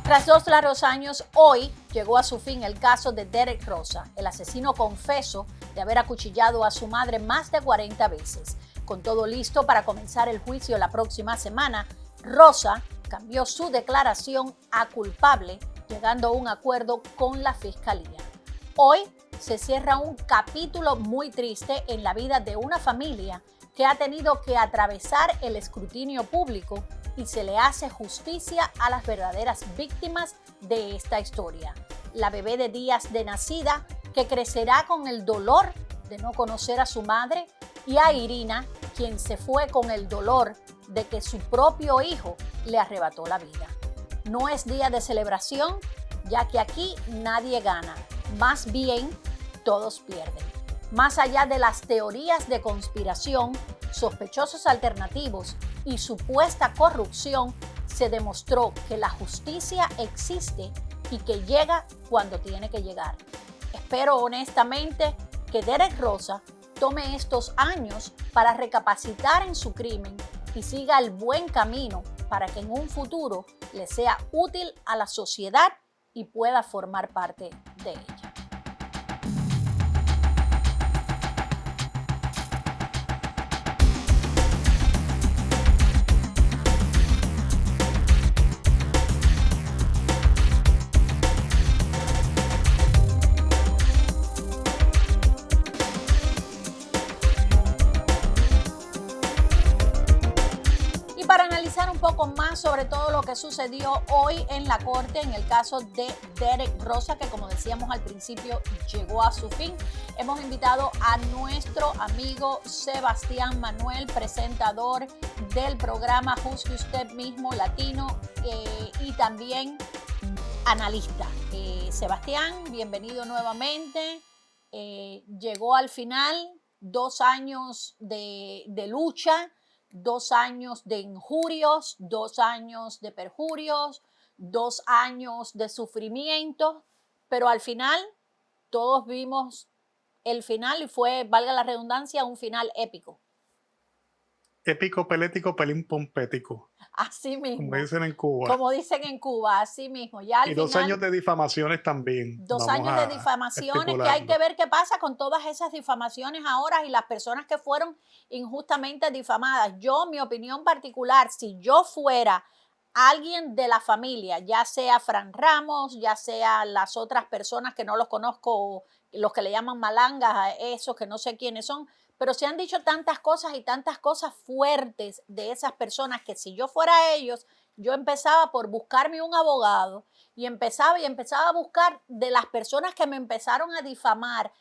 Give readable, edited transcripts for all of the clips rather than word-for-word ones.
Tras 2 largos años, hoy llegó a su fin el caso de Derek Rosa, el asesino confeso de haber acuchillado a su madre más de 40 veces. Con todo listo para comenzar el juicio la próxima semana, Rosa cambió su declaración a culpable, llegando a un acuerdo con la fiscalía. Hoy se cierra un capítulo muy triste en la vida de una familia que ha tenido que atravesar el escrutinio público y se le hace justicia a las verdaderas víctimas de esta historia. La bebé de días de nacida que crecerá con el dolor de no conocer a su madre, y a Irina, quien se fue con el dolor de que su propio hijo le arrebató la vida. No es día de celebración, ya que aquí nadie gana, más bien todos pierden. Más allá de las teorías de conspiración, sospechosos alternativos y supuesta corrupción, se demostró que la justicia existe y que llega cuando tiene que llegar. Espero honestamente que Derek Rosa tome estos años para recapacitar en su crimen y siga el buen camino para que en un futuro le sea útil a la sociedad y pueda formar parte de ella. Para analizar un poco más sobre todo lo que sucedió hoy en la corte en el caso de Derek Rosa, que como decíamos al principio llegó a su fin, hemos invitado a nuestro amigo Sebastián Manuel, presentador del programa Juzgue Usted Mismo Latino y también analista. Sebastián, bienvenido nuevamente. Llegó al final 2 años de lucha, 2 años de injurios, 2 años de perjurios, 2 años de sufrimiento, pero al final todos vimos el final y fue, valga la redundancia, un final épico. Épico, pelético, pelín pompético. Así mismo. Como dicen en Cuba. Como dicen en Cuba, así mismo. Ya al y 2 final, años de difamaciones también. 2 años de difamaciones, que hay que ver qué pasa con todas esas difamaciones ahora y las personas que fueron injustamente difamadas. Yo, mi opinión particular, si yo fuera alguien de la familia, ya sea Fran Ramos, ya sea las otras personas que no los conozco, los que le llaman malangas a esos que no sé quiénes son, pero se han dicho tantas cosas y tantas cosas fuertes de esas personas que si yo fuera ellos, yo empezaba por buscarme un abogado y empezaba a buscar de las personas que me empezaron a difamar,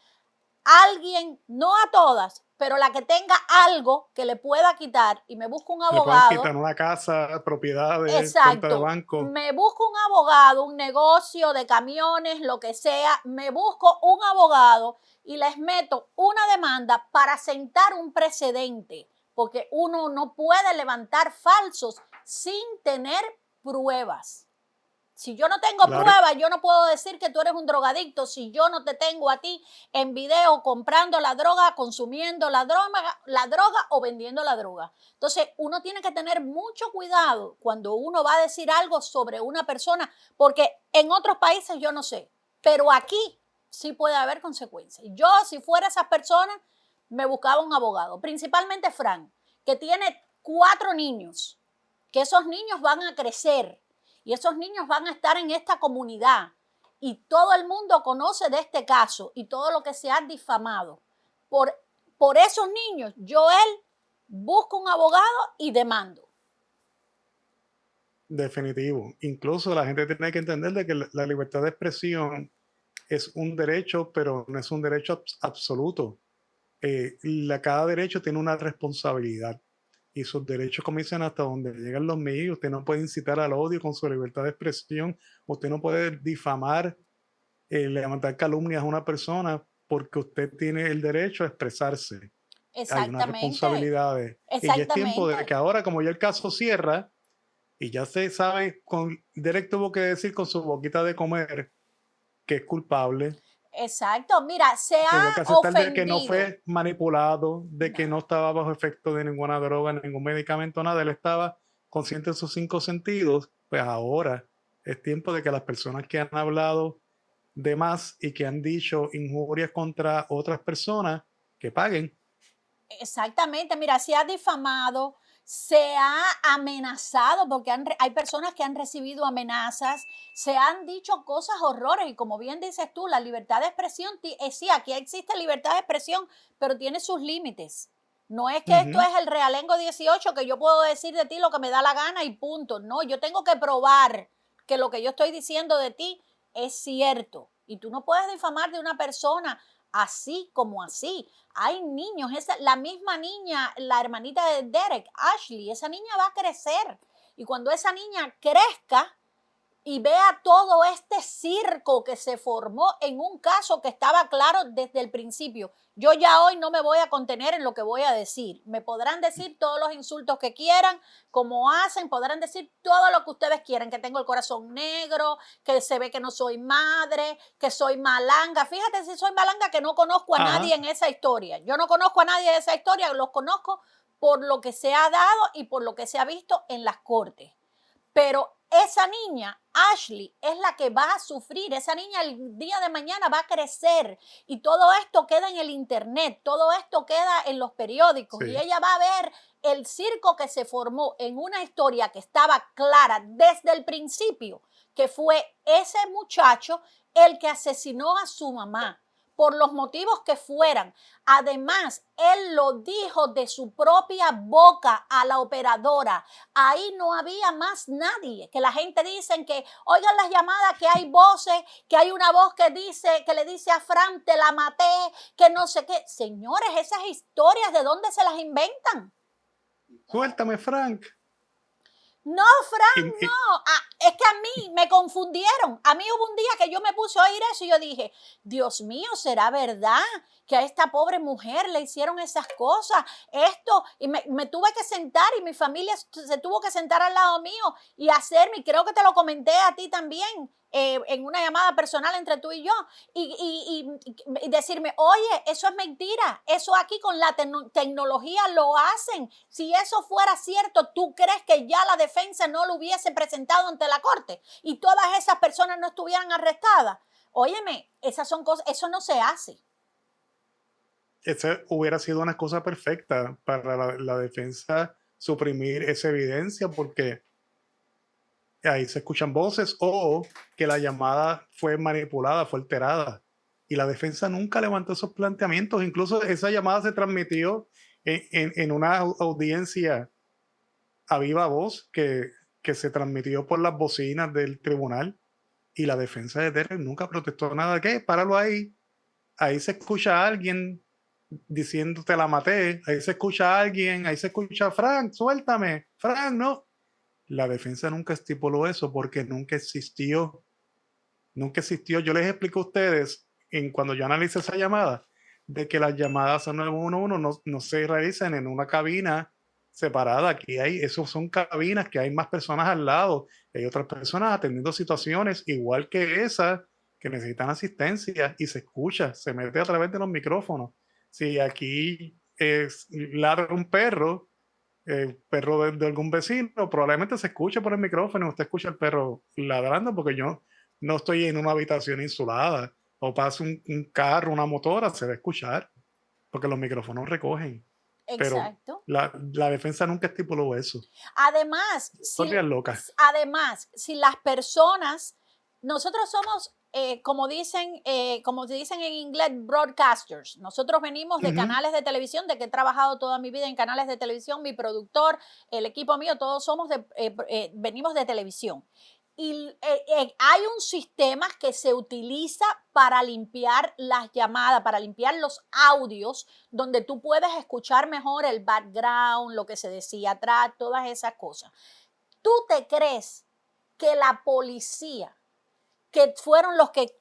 alguien, no a todas, pero la que tenga algo que le pueda quitar, y me busco un abogado. Le pueden quitar una casa, propiedades, exacto, cuenta de banco. Me busco un abogado, un negocio de camiones, lo que sea, me busco un abogado y les meto una demanda para sentar un precedente, porque uno no puede levantar falsos sin tener pruebas. Si yo no tengo pruebas, yo no puedo decir que tú eres un drogadicto si yo no te tengo a ti en video comprando la droga, consumiendo la droga o vendiendo la droga. Entonces, uno tiene que tener mucho cuidado cuando uno va a decir algo sobre una persona, porque en otros países yo no sé, pero aquí sí puede haber consecuencias. Yo, si fuera esa persona, me buscaba un abogado, principalmente Fran, que tiene 4 niños, que esos niños van a crecer. Y esos niños van a estar en esta comunidad y todo el mundo conoce de este caso y todo lo que se ha difamado. Por esos niños, él busco un abogado y demando. Definitivo. Incluso la gente tiene que entender de que la libertad de expresión es un derecho, pero no es un derecho absoluto. Cada derecho tiene una responsabilidad. Y sus derechos comienzan hasta donde llegan los medios. Usted no puede incitar al odio con su libertad de expresión. Usted no puede difamar, levantar calumnias a una persona porque usted tiene el derecho a expresarse. Hay unas responsabilidades. Y ya es tiempo de que ahora, como ya el caso cierra, y ya se sabe, Derek tuvo que decir con su boquita de comer que es culpable. Exacto, mira, se ha ofendido. De que no fue manipulado, de que no estaba bajo efecto de ninguna droga, ningún medicamento, nada. Él estaba consciente de sus 5 sentidos. Pues ahora Es tiempo de que las personas que han hablado de más y que han dicho injurias contra otras personas, que paguen. Exactamente, mira, se ha difamado, se ha amenazado, porque hay personas que han recibido amenazas, se han dicho cosas horrores y como bien dices tú, la libertad de expresión, sí, aquí existe libertad de expresión, pero tiene sus límites. No es que esto es el Realengo 18, que yo puedo decir de ti lo que me da la gana y punto. No, yo tengo que probar que lo que yo estoy diciendo de ti es cierto. Y tú no puedes difamar de una persona así como así. Hay niños, la misma niña, la hermanita de Derek, Ashley, esa niña va a crecer. Y cuando esa niña crezca y vea todo este circo que se formó en un caso que estaba claro desde el principio. Yo ya hoy no me voy a contener en lo que voy a decir. Me podrán decir todos los insultos que quieran, como hacen, podrán decir todo lo que ustedes quieran, que tengo el corazón negro, que se ve que no soy madre, que soy malanga. Fíjate si soy malanga, que no conozco a nadie en esa historia. Yo no conozco a nadie de esa historia, los conozco por lo que se ha dado y por lo que se ha visto en las cortes. Pero esa niña, Ashley, es la que va a sufrir. Esa niña el día de mañana va a crecer y todo esto queda en el internet, todo esto queda en los periódicos y ella va a ver el circo que se formó en una historia que estaba clara desde el principio, que fue ese muchacho el que asesinó a su mamá por los motivos que fueran. Además, él lo dijo de su propia boca a la operadora. Ahí no había más nadie. Que la gente dice que oigan las llamadas, que hay voces, que hay una voz que dice, que le dice a Fran, te la maté, que no sé qué. Señores, esas historias, ¿de dónde se las inventan? Suéltame, Frank. No, Fran, no. Es que a mí me confundieron. A mí hubo un día que yo me puse a oír eso y yo dije, Dios mío, ¿será verdad que a esta pobre mujer le hicieron esas cosas? Esto, y me tuve que sentar y mi familia se tuvo que sentar al lado mío y hacerme, y creo que te lo comenté a ti también, en una llamada personal entre tú y yo, y decirme, oye, eso es mentira, eso aquí con la tecnología lo hacen. Si eso fuera cierto, ¿tú crees que ya la defensa no lo hubiese presentado ante la corte y todas esas personas no estuvieran arrestadas? Óyeme, esas son cosas, eso no se hace. Esa hubiera sido una cosa perfecta para la defensa suprimir esa evidencia, porque ahí se escuchan voces o que la llamada fue manipulada, fue alterada. Y la defensa nunca levantó esos planteamientos. Incluso esa llamada se transmitió en una audiencia a viva voz que se transmitió por las bocinas del tribunal. Y la defensa de Derek nunca protestó nada. ¿Qué? Páralo ahí. Ahí se escucha a alguien diciendo te la maté. Ahí se escucha a alguien. Ahí se escucha Frank, suéltame. Frank, no. La defensa nunca estipuló eso porque nunca existió. Nunca existió. Yo les explico a ustedes, cuando yo analicé esa llamada, de que las llamadas a 911 no se realizan en una cabina separada. Aquí esos son cabinas que hay más personas al lado. Hay otras personas atendiendo situaciones igual que esas que necesitan asistencia y se escucha, se mete a través de los micrófonos. Si aquí ladra un perro, de algún vecino, probablemente se escuche por el micrófono, usted escucha el perro ladrando porque yo no estoy en una habitación insulada, o pasa un carro, una motora, se va a escuchar, porque los micrófonos recogen. Exacto. Pero la defensa nunca estipuló eso. Además, si las personas, nosotros somos, como dicen en inglés, broadcasters. Nosotros venimos de canales de televisión, de que he trabajado toda mi vida en canales de televisión, mi productor, el equipo mío, todos somos venimos de televisión. Y hay un sistema que se utiliza para limpiar las llamadas, para limpiar los audios, donde tú puedes escuchar mejor el background, lo que se decía atrás, todas esas cosas. ¿Tú te crees que la policía, que fueron los que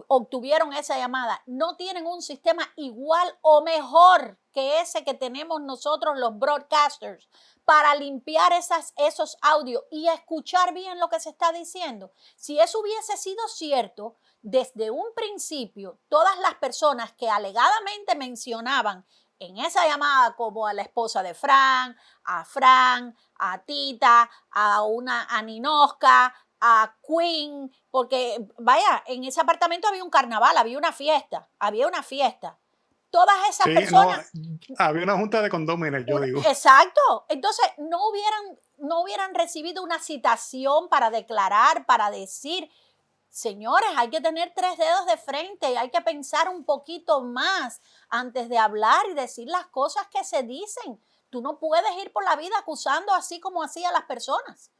obtuvieron esa llamada, no tienen un sistema igual o mejor que ese que tenemos nosotros los broadcasters para limpiar esos audios y escuchar bien lo que se está diciendo? Si eso hubiese sido cierto, desde un principio, todas las personas que alegadamente mencionaban en esa llamada, como a la esposa de Fran, a Tita, a Ninoska, a Queen, porque vaya, en ese apartamento había un carnaval, había una fiesta. Todas esas Sí, no, personas, había una junta de condóminos, yo digo. exacto, entonces no hubieran recibido una citación para declarar, para decir, señores, hay que tener tres dedos de frente, hay que pensar un poquito más antes de hablar y decir las cosas que se dicen. Tú no puedes ir por la vida acusando así como hacían las personas.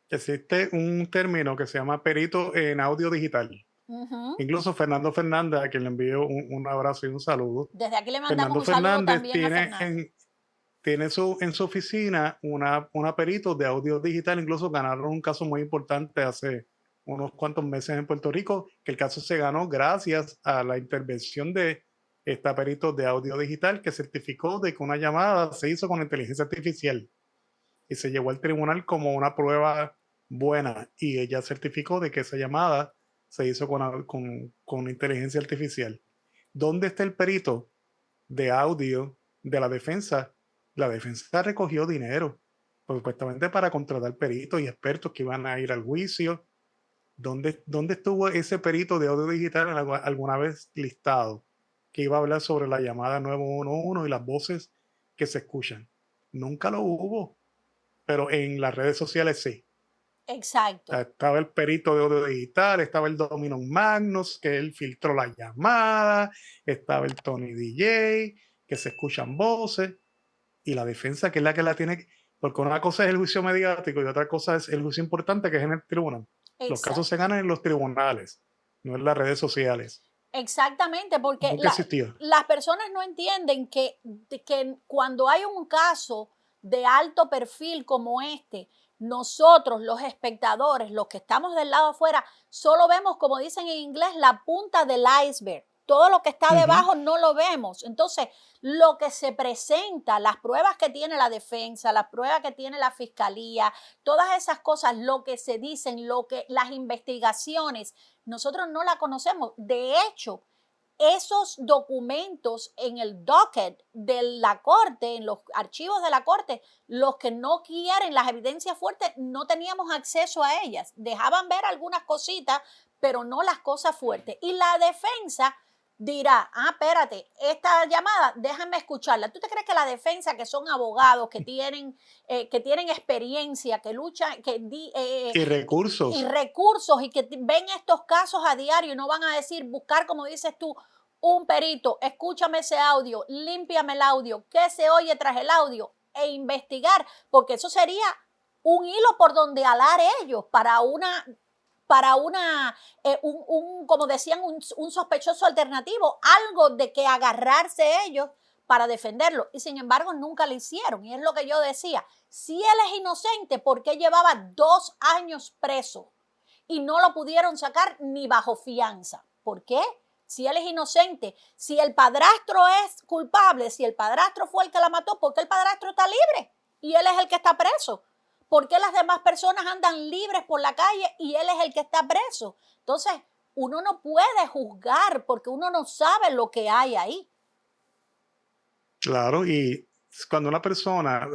Existe un término que se llama perito en audio digital. Ujú. Incluso Fernando Fernández, a quien le envío un abrazo y un saludo. Desde aquí le mandamos Fernando un saludo Fernández también a Fernando. tiene en su oficina una perito de audio digital. Incluso ganaron un caso muy importante hace unos cuantos meses en Puerto Rico, que el caso se ganó gracias a la intervención de esta perito de audio digital que certificó de que una llamada se hizo con inteligencia artificial y se llevó al tribunal como una prueba buena, y ella certificó de que esa llamada se hizo con inteligencia artificial. ¿Dónde está el perito de audio de la defensa? La defensa recogió dinero, pues, supuestamente para contratar peritos y expertos que iban a ir al juicio. ¿Dónde estuvo ese perito de audio digital alguna vez listado que iba a hablar sobre la llamada 911 y las voces que se escuchan? Nunca lo hubo, pero en las redes sociales sí. Exacto. Estaba el perito de audio digital, estaba el Domino Magnus, que él filtró la llamada, estaba el Tony DJ, que se escuchan voces, y la defensa, que es la que la tiene, porque una cosa es el juicio mediático y otra cosa es el juicio importante, que es en el tribunal. Los casos se Exacto. ganan en los tribunales, no en las redes sociales. Exactamente, porque Nunca existió. las personas no entienden que cuando hay un caso de alto perfil como este, nosotros, los espectadores, los que estamos del lado afuera, solo vemos, como dicen en inglés, la punta del iceberg. Todo lo que está debajo no lo vemos. Entonces, lo que se presenta, las pruebas que tiene la defensa, las pruebas que tiene la fiscalía, todas esas cosas, lo que se dicen, las investigaciones, nosotros no la conocemos. De hecho, esos documentos en el docket de la corte, en los archivos de la corte, los que no quieren las evidencias fuertes, no teníamos acceso a ellas. Dejaban ver algunas cositas, pero no las cosas fuertes. Y la defensa dirá, espérate, esta llamada, déjame escucharla. ¿Tú te crees que la defensa, que son abogados, que tienen experiencia, que luchan, Y y recursos. recursos y que ven estos casos a diario y no van a decir, buscar, como dices tú, un perito, escúchame ese audio, límpiame el audio, qué se oye tras el audio e investigar, porque eso sería un hilo por donde alar ellos como decían, un sospechoso alternativo, algo de que agarrarse ellos para defenderlo. Y sin embargo, nunca lo hicieron. Y es lo que yo decía. Si él es inocente, ¿por qué llevaba 2 años preso? Y no lo pudieron sacar ni bajo fianza. ¿Por qué? Si él es inocente, si el padrastro es culpable, si el padrastro fue el que la mató, ¿por qué el padrastro está libre? Y él es el que está preso. ¿Por qué las demás personas andan libres por la calle y él es el que está preso? Entonces, uno no puede juzgar porque uno no sabe lo que hay ahí. Claro, y cuando una persona,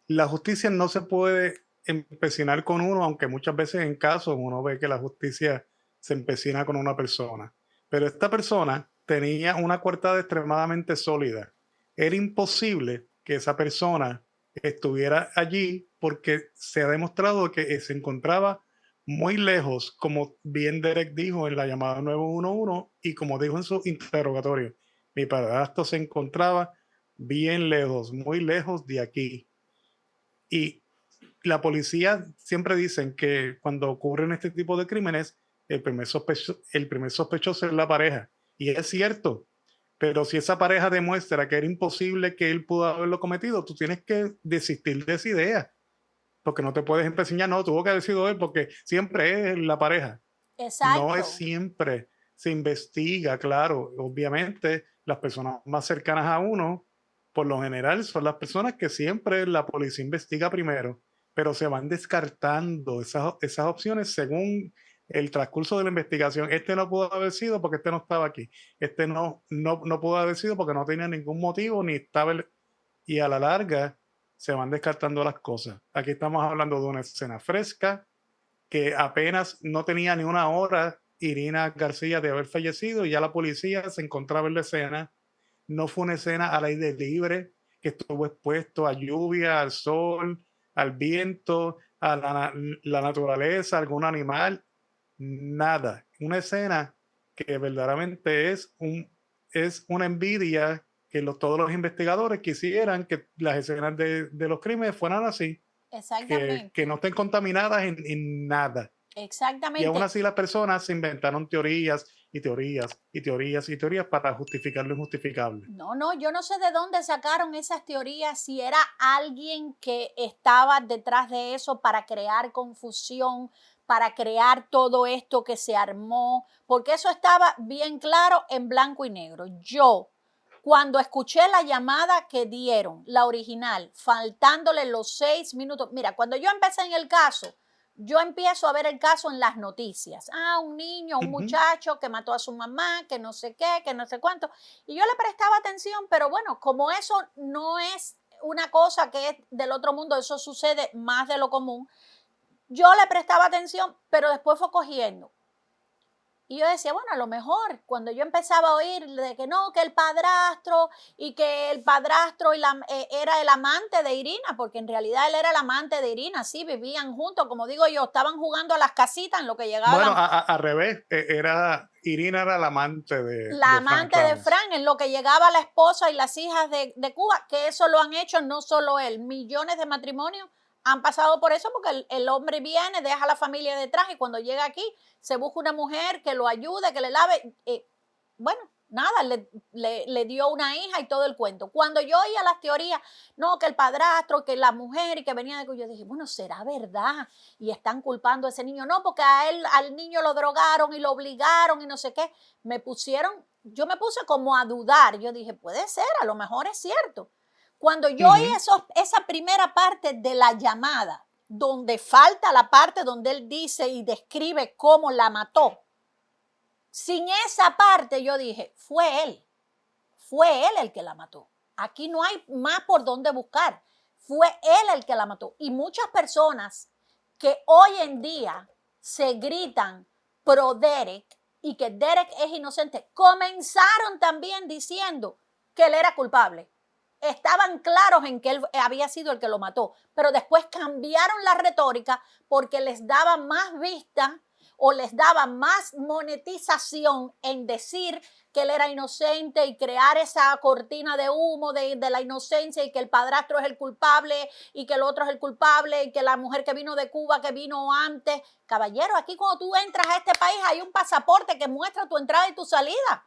la justicia no se puede empecinar con uno, aunque muchas veces en casos uno ve que la justicia se empecina con una persona. Pero esta persona tenía una coartada extremadamente sólida. Era imposible que esa persona estuviera allí porque se ha demostrado que se encontraba muy lejos, como bien Derek dijo en la llamada 911 y como dijo en su interrogatorio. Mi padrastro se encontraba bien lejos, muy lejos de aquí. Y la policía siempre dicen que cuando ocurren este tipo de crímenes, el primer sospechoso es la pareja. Y es cierto, pero si esa pareja demuestra que era imposible que él pudo haberlo cometido, tú tienes que desistir de esa idea, porque no te puedes empeñar, no, tuvo que haber sido él, porque siempre es la pareja. No es Exacto. siempre, se investiga, claro, obviamente las personas más cercanas a uno, por lo general, son las personas que siempre la policía investiga primero, pero se van descartando esas opciones según el transcurso de la investigación. Este no pudo haber sido porque este no estaba aquí. Este no pudo haber sido porque no tenía ningún motivo ni estaba. Y a la larga se van descartando las cosas. Aquí estamos hablando de una escena fresca, que apenas no tenía ni una hora Irina García de haber fallecido y ya la policía se encontraba en la escena. No fue una escena al aire libre, que estuvo expuesto a lluvia, al sol, al viento, a la naturaleza, a algún animal, nada. Una escena que verdaderamente es una envidia que todos los investigadores quisieran que las escenas de los crímenes fueran así, que Exactamente, no estén contaminadas en nada. Y aún exactamente. así las personas se inventaron teorías y teorías y teorías y teorías para justificar lo injustificable. No, no, yo no sé de dónde sacaron esas teorías, si era alguien que estaba detrás de eso para crear confusión, para crear todo esto que se armó, porque eso estaba bien claro en blanco y negro. Yo, cuando escuché la llamada que dieron, la original, faltándole los 6 minutos, mira, cuando yo empecé en el caso, yo empiezo a ver el caso en las noticias. Ah, un niño, un muchacho que mató a su mamá, que no sé qué, que no sé cuánto. Y yo le prestaba atención, pero bueno, como eso no es una cosa que es del otro mundo, eso sucede más de lo común, yo le prestaba atención, pero después fue cogiendo. Y yo decía, bueno, a lo mejor cuando yo empezaba a oír de que no, que el padrastro y que el padrastro era el amante de Irina, porque en realidad él era el amante de Irina, sí, vivían juntos, como digo yo, estaban jugando a las casitas en lo que llegaba Bueno, la, al revés, Irina era la amante la de Frank amante de Ramos. Fran, en lo que llegaba la esposa y las hijas de Cuba, que eso lo han hecho no solo él, millones de matrimonios han pasado por eso porque el hombre viene, deja a la familia detrás y cuando llega aquí se busca una mujer que lo ayude, que le lave. Bueno, nada, le dio una hija y todo el cuento. Cuando yo oía las teorías, no, que el padrastro, que la mujer y que venía de... Yo dije, bueno, ¿será verdad? Y están culpando a ese niño. No, porque a él, al niño lo drogaron y lo obligaron y no sé qué. Yo me puse como a dudar. Yo dije, puede ser, a lo mejor es cierto. Cuando yo oí esa primera parte de la llamada, donde falta la parte donde él dice y describe cómo la mató, sin esa parte yo dije, fue él el que la mató. Aquí no hay más por dónde buscar. Fue él el que la mató. Y muchas personas que hoy en día se gritan pro Derek y que Derek es inocente, comenzaron también diciendo que él era culpable. Estaban claros en que él había sido el que lo mató, pero después cambiaron la retórica porque les daba más vista o les daba más monetización en decir que él era inocente y crear esa cortina de humo de la inocencia y que el padrastro es el culpable y que el otro es el culpable y que la mujer que vino de Cuba, que vino antes. Caballero, aquí cuando tú entras a este país hay un pasaporte que muestra tu entrada y tu salida.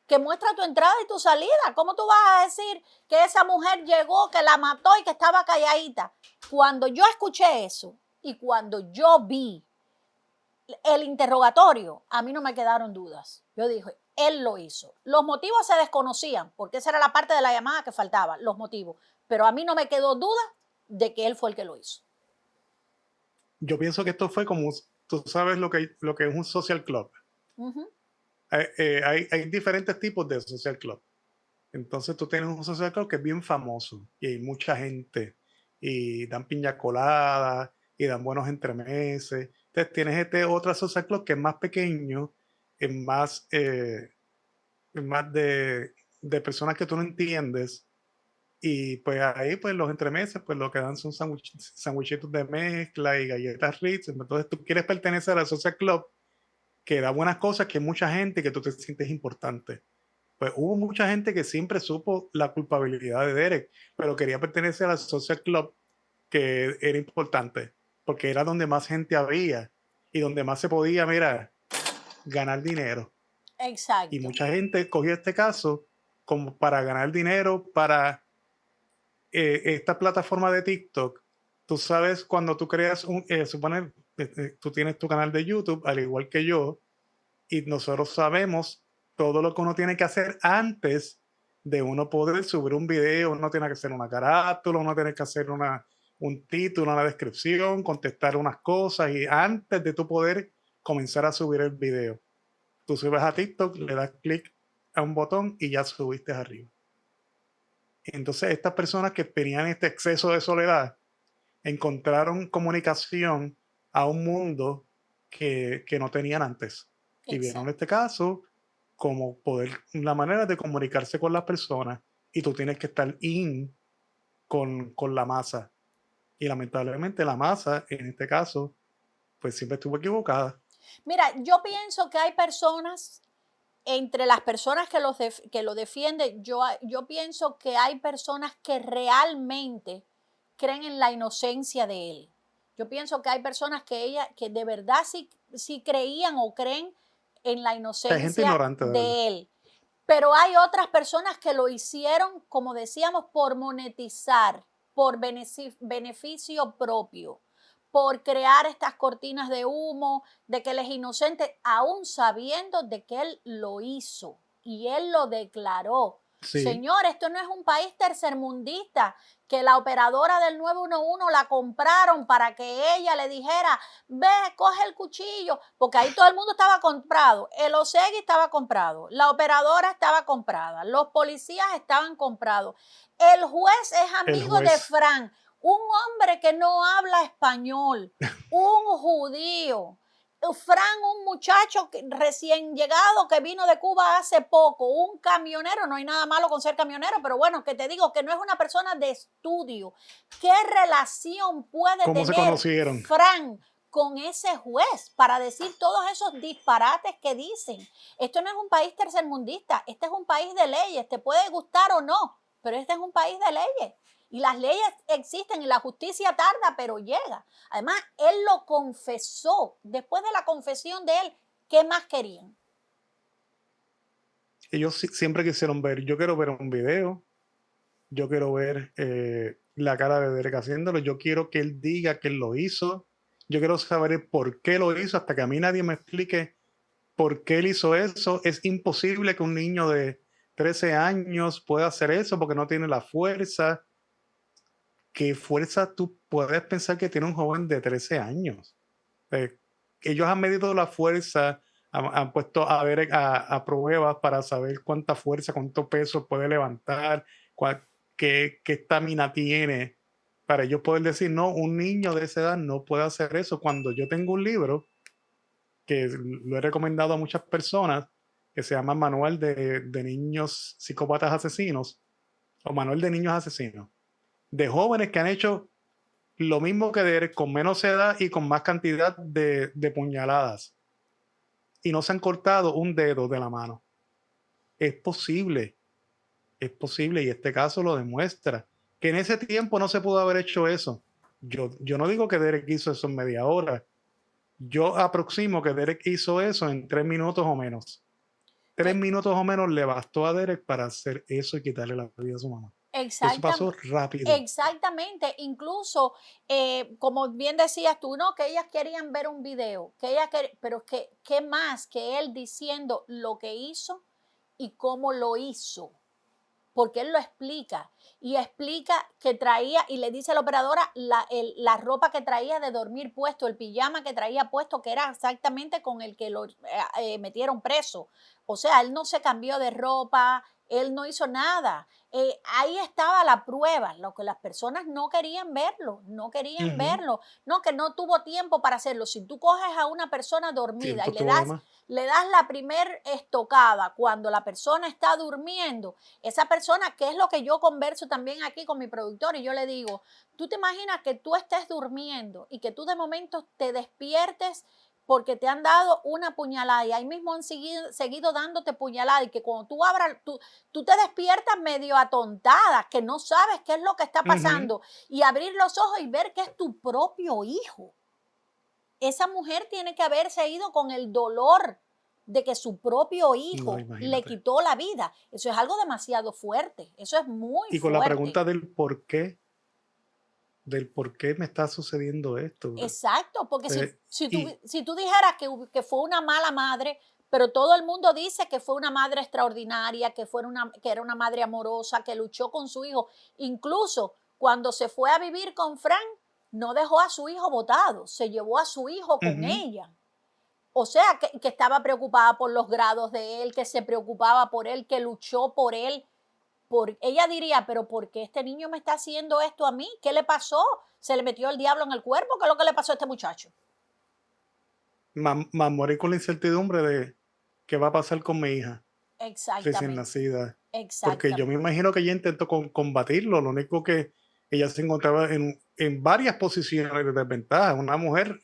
Que muestra tu entrada y tu salida. ¿Cómo tú vas a decir que esa mujer llegó, que la mató y que estaba calladita? Cuando yo escuché eso y cuando yo vi el interrogatorio, a mí no me quedaron dudas. Yo dije, él lo hizo. Los motivos se desconocían, porque esa era la parte de la llamada que faltaba, los motivos. Pero a mí no me quedó duda de que él fue el que lo hizo. Yo pienso que esto fue como, tú sabes lo que es un social club. Hay diferentes tipos de social club. Entonces tú tienes un social club que es bien famoso y hay mucha gente y dan piña colada y dan buenos entremeses. Entonces tienes este otro social club que es más pequeño, es más de personas que tú no entiendes y pues ahí pues los entremeses pues lo que dan son sandwichitos de mezcla y galletas Ritz. Entonces tú quieres pertenecer al social club que da buenas cosas, que hay mucha gente que tú te sientes importante. Pues hubo mucha gente que siempre supo la culpabilidad de Derek, pero quería pertenecer al social club que era importante, porque era donde más gente había y donde más se podía, mira, ganar dinero. Y Exacto. mucha gente cogió este caso como para ganar dinero para esta plataforma de TikTok. Tú sabes, cuando tú creas suponer, tú tienes tu canal de YouTube, al igual que yo, y nosotros sabemos todo lo que uno tiene que hacer antes de uno poder subir un video. Uno tiene que hacer una carátula, uno tiene que hacer un título, una descripción, contestar unas cosas y antes de tú poder comenzar a subir el video. Tú subes a TikTok, le das clic a un botón y ya subiste arriba. Entonces estas personas que tenían este exceso de soledad encontraron comunicación a un mundo que no tenían antes. Y vieron Exacto. este caso como la manera de comunicarse con las personas, y tú tienes que estar con la masa. Y lamentablemente la masa, en este caso, pues siempre estuvo equivocada. Mira, yo pienso que hay personas, entre las personas que lo defienden, yo pienso que hay personas que realmente creen en la inocencia de él. Yo pienso que hay personas que de verdad sí creían o creen en la Hay gente inocencia ignorante, de verdad. de él. Pero hay otras personas que lo hicieron, como decíamos, por monetizar, por beneficio propio, por crear estas cortinas de humo, de que él es inocente, aún sabiendo de que él lo hizo y él lo declaró. Sí, Señor, esto no es un país tercermundista, que la operadora del 911 la compraron para que ella le dijera, ve, coge el cuchillo, porque ahí todo el mundo estaba comprado, el Osegui estaba comprado, la operadora estaba comprada, los policías estaban comprados, el juez es el amigo de juez. Frank, un hombre que no habla español, un judío. Fran, un muchacho recién llegado que vino de Cuba hace poco, un camionero, no hay nada malo con ser camionero, pero bueno, que te digo que no es una persona de estudio. ¿Qué relación puede ¿Cómo se tener conocieron? Fran con ese juez para decir todos esos disparates que dicen? Esto no es un país tercermundista, este es un país de leyes, te puede gustar o no, pero este es un país de leyes. Y las leyes existen y la justicia tarda, pero llega. Además, él lo confesó. Después de la confesión de él, ¿qué más querían? Ellos siempre quisieron ver, yo quiero ver un video, yo quiero ver la cara de Derek haciéndolo, yo quiero que él diga que él lo hizo, yo quiero saber el por qué lo hizo, hasta que a mí nadie me explique por qué él hizo eso. Es imposible que un niño de 13 años pueda hacer eso porque no tiene la fuerza. ¿Qué fuerza tú puedes pensar que tiene un joven de 13 años? Eh, Ellos han medido la fuerza, han puesto a ver a pruebas para saber cuánta fuerza, cuánto peso puede levantar, qué estamina tiene, para ellos poder decir, no, un niño de esa edad no puede hacer eso. Cuando yo tengo un libro que lo he recomendado a muchas personas, que se llama Manual de Niños Psicópatas Asesinos, o Manual de Niños Asesinos, de jóvenes que han hecho lo mismo que Derek, con menos edad y con más cantidad de puñaladas, y no se han cortado un dedo de la mano. Es posible, es posible, y este caso lo demuestra, que en ese tiempo no se pudo haber hecho eso. Yo no digo que Derek hizo eso en media hora, yo aproximo que Derek hizo eso en 3 minutos o menos. Tres Eh, minutos o menos le bastó a Derek para hacer eso y quitarle la vida a su mamá. Eso pasó Exactamente. rápido. Exactamente, incluso como bien decías tú, no, que ellas querían ver un video, pero ¿qué más que él diciendo lo que hizo y cómo lo hizo? Porque él lo explica y explica que traía y le dice a la operadora la ropa que traía de dormir puesto, el pijama que traía puesto, que era exactamente con el que lo metieron preso. O sea, él no se cambió de ropa, él no hizo nada. Ahí estaba la prueba, lo que las personas no querían verlo, no querían Ujú. verlo, no, que no tuvo tiempo para hacerlo. Si tú coges a una persona dormida y Tiempo tuvo de más. le das la primer estocada cuando la persona está durmiendo, esa persona, que es lo que yo converso también aquí con mi productor, y yo le digo, tú te imaginas que tú estés durmiendo y que tú de momento te despiertes porque te han dado una puñalada y ahí mismo han seguido dándote puñalada y que cuando tú abras, tú te despiertas medio atontada, que no sabes qué es lo que está Ujú. pasando y abrir los ojos y ver que es tu propio hijo. Esa mujer tiene que haberse ido con el dolor de que su propio No, hijo le imagínate. quitó la vida. Eso es algo demasiado fuerte. Eso es muy Y con la fuerte. pregunta del por qué me está sucediendo esto. Exacto, porque Eh, y si tú dijeras que fue una mala madre, pero todo el mundo dice que fue una madre extraordinaria, que era una madre amorosa, que luchó con su hijo. Incluso cuando se fue a vivir con Frank, no dejó a su hijo botado, se llevó a su hijo con ujú, ella. O sea, que estaba preocupada por los grados de él, que se preocupaba por él, que luchó por él. Ella diría, pero ¿por qué este niño me está haciendo esto a mí? ¿Qué le pasó? ¿Se le metió el diablo en el cuerpo? ¿Qué es lo que le pasó a este muchacho? más morir con la incertidumbre de qué va a pasar con mi hija recién Exactamente, nacida. Porque yo me exactamente. imagino que ella intentó combatirlo, lo único que ella se encontraba en varias posiciones de desventaja. Una mujer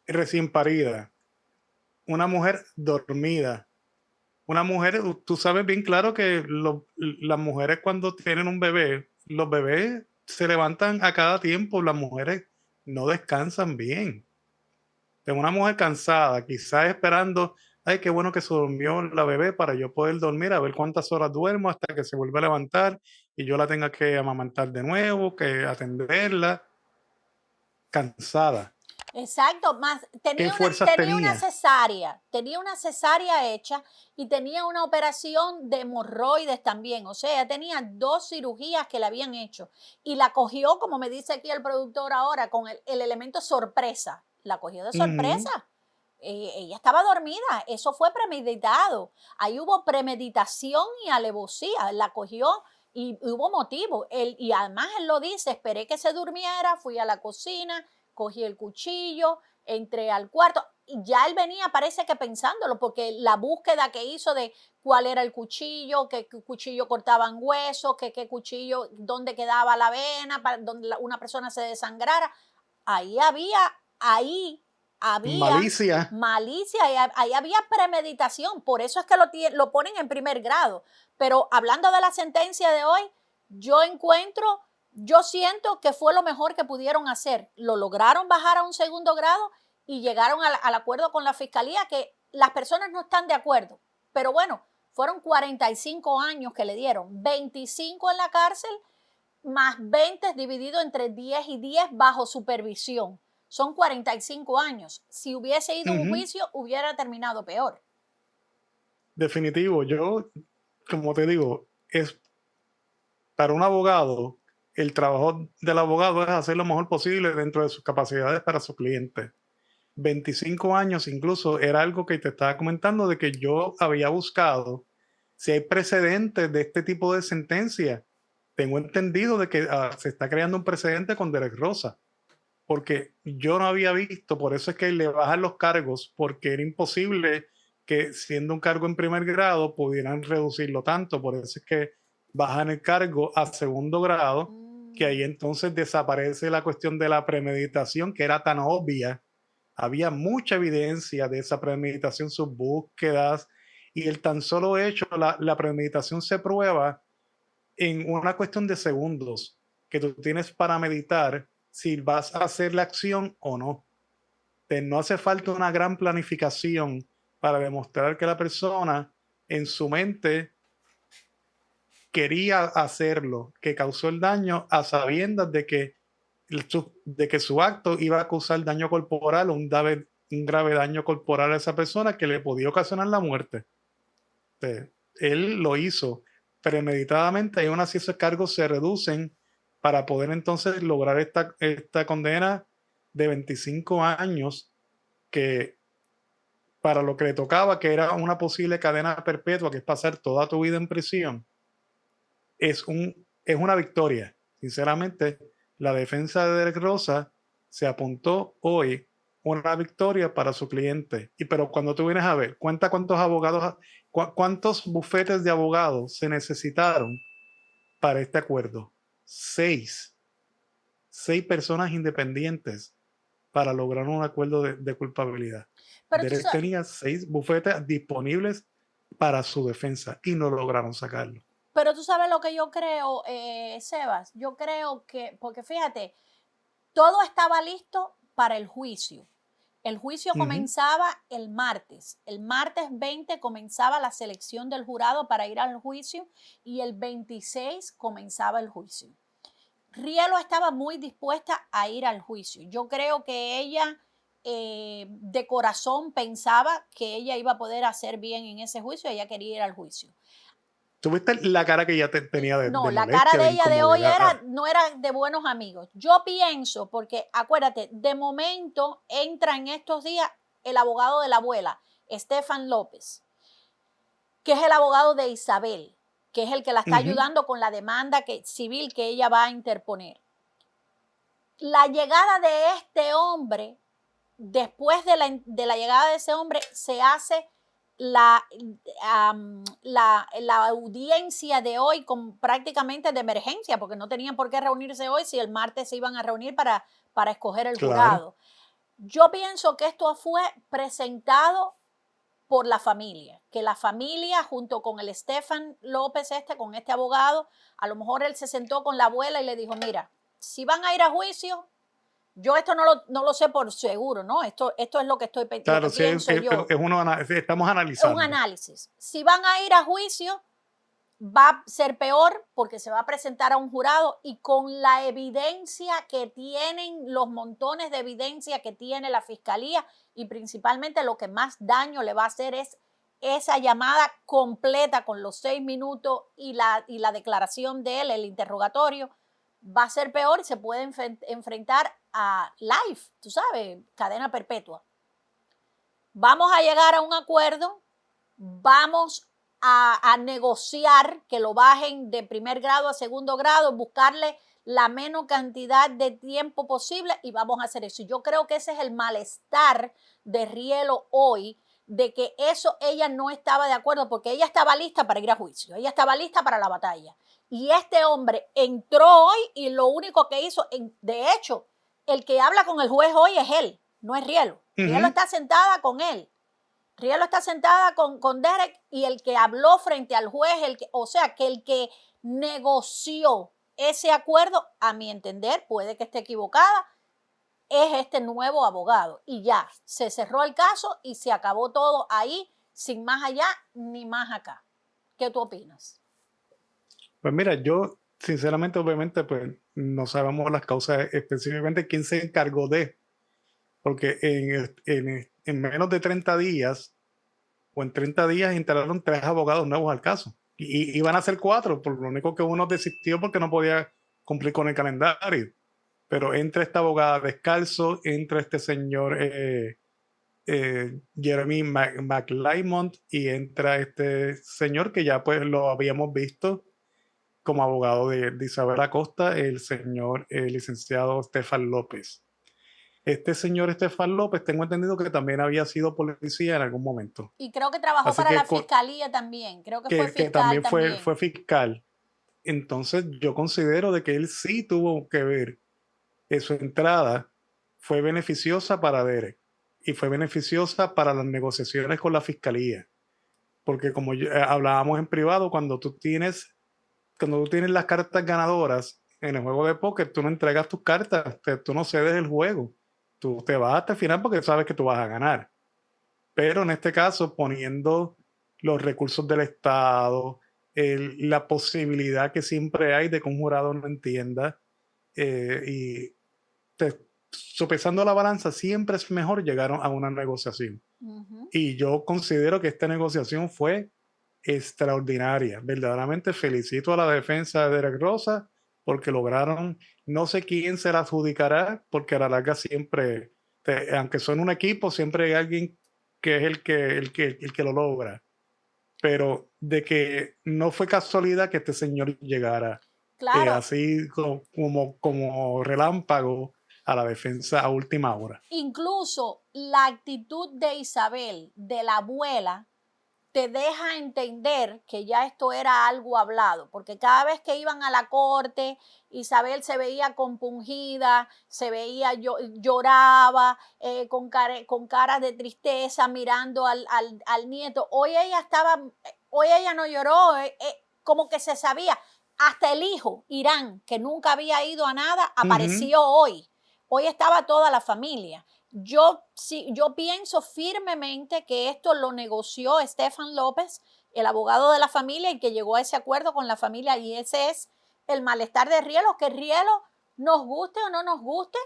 recién parida, una mujer dormida, una mujer, tú sabes bien claro que las mujeres cuando tienen un bebé, los bebés se levantan a cada tiempo, las mujeres no descansan bien. De una mujer cansada, quizás esperando, ay, qué bueno que se durmió la bebé para yo poder dormir, a ver cuántas horas duermo hasta que se vuelva a levantar y yo la tenga que amamantar de nuevo, que atenderla, cansada. Exacto, más ¿Qué fuerzas tenía? tenía una cesárea hecha y tenía una operación de hemorroides también, o sea, tenía dos cirugías que le habían hecho y la cogió, como me dice aquí el productor ahora, con el elemento sorpresa, la cogió de Ujú. sorpresa. Ella estaba dormida, eso fue premeditado, ahí hubo premeditación y alevosía, la cogió y hubo motivo, y además él lo dice, esperé que se durmiera, fui a la cocina, cogí el cuchillo, entré al cuarto y ya él venía, parece que pensándolo, porque la búsqueda que hizo de cuál era el cuchillo, qué cuchillo cortaban huesos, qué cuchillo, dónde quedaba la vena, para donde una persona se desangrara, ahí había, ahí había Malicia. malicia, ahí había premeditación, por eso es que lo ponen en primer grado. Pero hablando de la sentencia de hoy, yo encuentro, yo siento que fue lo mejor que pudieron hacer. Lo lograron bajar a un segundo grado y llegaron al acuerdo con la fiscalía que las personas no están de acuerdo. Pero bueno, fueron 45 años que le dieron, 25 en la cárcel más 20 dividido entre 10 y 10 bajo supervisión. Son 45 años. Si hubiese ido a un Ujú. juicio, hubiera terminado peor. Definitivo. Yo, como te digo, es para un abogado, el trabajo del abogado es hacer lo mejor posible dentro de sus capacidades para su cliente. 25 años incluso era algo que te estaba comentando de que yo había buscado si hay precedentes de este tipo de sentencia. Tengo entendido de que se está creando un precedente con Derek Rosa, porque yo no había visto, por eso es que le bajan los cargos, porque era imposible que siendo un cargo en primer grado pudieran reducirlo tanto, por eso es que bajan el cargo a segundo grado, que ahí entonces desaparece la cuestión de la premeditación, que era tan obvia. Había mucha evidencia de esa premeditación, sus búsquedas, y el tan solo hecho, la premeditación se prueba en una cuestión de segundos que tú tienes para meditar si vas a hacer la acción o no. No hace falta una gran planificación para demostrar que la persona en su mente quería hacerlo, que causó el daño a sabiendas de que su acto iba a causar daño corporal o un grave daño corporal a esa persona que le podía ocasionar la muerte. Él lo hizo premeditadamente y aún así esos cargos se reducen para poder entonces lograr esta condena de 25 años que para lo que le tocaba, que era una posible cadena perpetua, que es pasar toda tu vida en prisión, es una victoria. Sinceramente, la defensa de Derek Rosa se apuntó hoy una victoria para su cliente. Pero cuando tú vienes a ver, cuenta cuántos abogados, cuántos bufetes de abogados se necesitaron para este acuerdo. Seis. Seis personas independientes para lograr un acuerdo de culpabilidad. Pero tú, Derek tenía seis bufetes disponibles para su defensa y no lograron sacarlo. pero tú sabes lo que yo creo, Sebas. Yo creo que, porque fíjate, todo estaba listo para el juicio. El juicio Uh -huh. comenzaba el martes. El martes 20 comenzaba la selección del jurado para ir al juicio y el 26 comenzaba el juicio. Rielo estaba muy dispuesta a ir al juicio. Yo creo que ella de corazón pensaba que ella iba a poder hacer bien en ese juicio. Ella quería ir al juicio. ¿Tuviste la cara que ella tenía No, de la cara molestia, de de ella de hoy incomodidad? no era de buenos amigos. Yo pienso, porque acuérdate, de momento entra en estos días el abogado de la abuela, Estefan López, que es el abogado de Isabel, que es el que la Uh está -huh. ayudando con la demanda civil que ella va a interponer. La llegada de este hombre después de la llegada de ese hombre se hace la audiencia de hoy con prácticamente de emergencia, porque no tenían por qué reunirse hoy si el martes se iban a reunir para escoger el jurado. Yo pienso que esto fue presentado por la familia, que la familia junto con el Stefan López con este abogado, a lo mejor él se sentó con la abuela y le dijo, mira, si van a ir a juicio, yo esto no lo sé por seguro, ¿no? Esto es lo que estoy Claro, lo que pienso yo. Estamos Es analizando. un análisis. Si van a ir a juicio, va a ser peor porque se va a presentar a un jurado y con la evidencia que tienen, los montones de evidencia que tiene la fiscalía y principalmente lo que más daño le va a hacer es esa llamada completa con los 6 minutos y la declaración de él, el interrogatorio, va a ser peor y se puede enfrentar a life, tú sabes, cadena perpetua. Vamos a llegar a un acuerdo, vamos a negociar que lo bajen de primer grado a segundo grado, buscarle la menor cantidad de tiempo posible y vamos a hacer eso. Yo creo que ese es el malestar de Rielo hoy, de que eso ella no estaba de acuerdo porque ella estaba lista para ir a juicio, ella estaba lista para la batalla. Y este hombre entró hoy y lo único que hizo, de hecho, el que habla con el juez hoy es él, no es Rielo. Rielo está sentada con él. Rielo está sentada con Derek y el que habló frente al juez, o sea, que el que negoció ese acuerdo, a mi entender, puede que esté equivocada, es este nuevo abogado. Y ya, se cerró el caso y se acabó todo ahí, sin más allá ni más acá. ¿Qué tú opinas? Pues mira, yo sinceramente, obviamente, pues no sabemos las causas específicamente quién se encargó de, porque en menos de 30 días o en 30 días instalaron 3 abogados nuevos al caso. Y iban a ser 4, por lo único que uno desistió porque no podía cumplir con el calendario. Pero entra esta abogada descalzo, entra este señor Jeremy McLymont y entra este señor que ya pues lo habíamos visto como abogado de Isabel Acosta, el señor licenciado Stefan López. Este señor Stefan López, tengo entendido que también había sido policía en algún momento. Y creo que trabajó Así para que, la fiscalía también. Creo que fue que fiscal también también. fue fiscal. Entonces yo considero de que él sí tuvo que ver que su entrada fue beneficiosa para Derek y fue beneficiosa para las negociaciones con la fiscalía. Porque como hablábamos en privado, cuando tú tienes las cartas ganadoras en el juego de póker, tú no entregas tus cartas, tú no cedes el juego. Tú te vas hasta el final porque sabes que tú vas a ganar. Pero en este caso, poniendo los recursos del Estado, la posibilidad que siempre hay de que un jurado no entienda, y sopesando la balanza, siempre es mejor llegar a una negociación. Y yo considero que esta negociación fue extraordinaria. Verdaderamente felicito a la defensa de Derek Rosa porque lograron, no sé quién se la adjudicará, porque a la larga siempre, aunque son un equipo, siempre hay alguien que es el que lo logra. Pero de que no fue casualidad que este señor llegara así como relámpago a la defensa a última hora. Incluso la actitud de Isabel, de la abuela, te deja entender que ya esto era algo hablado, porque cada vez que iban a la corte, Isabel se veía compungida, se veía, lloraba, con caras de tristeza, mirando al nieto. Hoy ella no lloró, como que se sabía. Hasta el hijo, Irán, que nunca había ido a nada, apareció hoy. Hoy estaba toda la familia. Yo pienso firmemente que esto lo negoció Stefan López, el abogado de la familia, y que llegó a ese acuerdo con la familia, y ese es el malestar de Rielo, que Rielo, nos guste o no nos guste,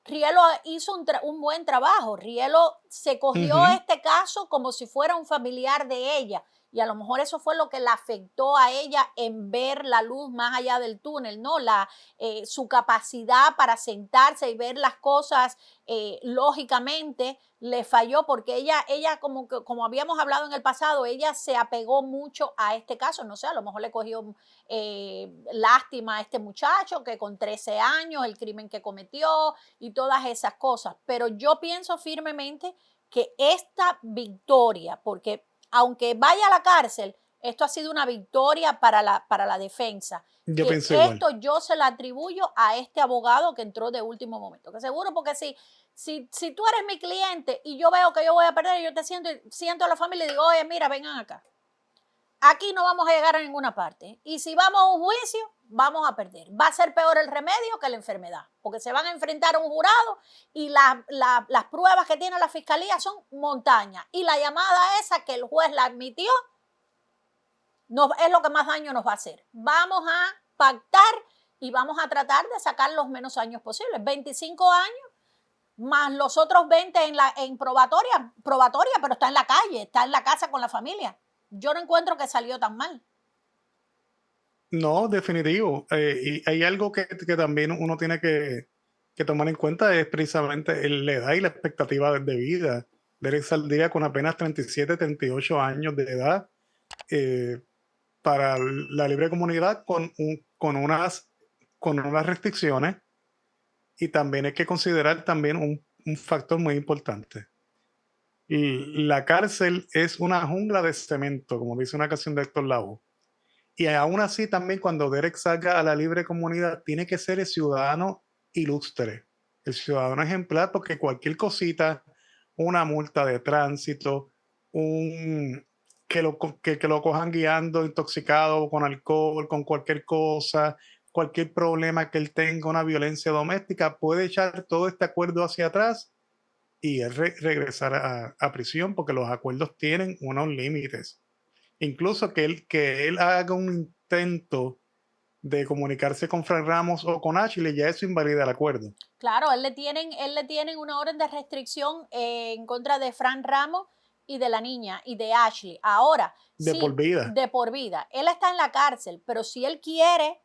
Rielo hizo un buen trabajo. Rielo se cogió este caso como si fuera un familiar de ella y a lo mejor eso fue lo que la afectó a ella en ver la luz más allá del túnel, ¿no? Su capacidad para sentarse y ver las cosas lógicamente le falló porque ella como habíamos hablado en el pasado, ella se apegó mucho a este caso, no sé, a lo mejor le cogió lástima a este muchacho que con 13 años, el crimen que cometió y todas esas cosas, pero yo pienso firmemente que esta victoria, porque aunque vaya a la cárcel, esto ha sido una victoria para la defensa. Yo Que pienso igual. esto yo se lo atribuyo a este abogado que entró de último momento. Que seguro, porque si tú eres mi cliente y yo veo que yo voy a perder, yo te siento a la familia y digo, oye, mira, vengan acá. Aquí no vamos a llegar a ninguna parte. Y si vamos a un juicio, vamos a perder. Va a ser peor el remedio que la enfermedad, porque se van a enfrentar a un jurado y las pruebas que tiene la fiscalía son montañas. Y la llamada esa que el juez la admitió es lo que más daño nos va a hacer. Vamos a pactar y vamos a tratar de sacar los menos años posibles. 25 años más los otros 20 en probatoria, pero está en la calle, está en la casa con la familia. Yo no encuentro que salió tan mal. No, definitivo. Y hay algo que también uno tiene que tomar en cuenta, es precisamente la edad y la expectativa de vida. Derek saldría con apenas 37, 38 años de edad para la libre comunidad con unas restricciones, y también hay que considerar también un factor muy importante. Y la cárcel es una jungla de cemento, como dice una canción de Héctor Lavoe. Y aún así también cuando Derek salga a la libre comunidad, tiene que ser el ciudadano ilustre, el ciudadano ejemplar, porque cualquier cosita, una multa de tránsito, que lo cojan guiando intoxicado con alcohol, con cualquier cosa, cualquier problema que él tenga, una violencia doméstica, puede echar todo este acuerdo hacia atrás y él regresar a prisión, porque los acuerdos tienen unos límites. Incluso que él haga un intento de comunicarse con Frank Ramos o con Ashley, ya eso invalida el acuerdo. Claro, él le tienen una orden de restricción en contra de Frank Ramos y de la niña y de Ashley. Ahora, De por sí, vida. de por vida. Él está en la cárcel, pero si él quiere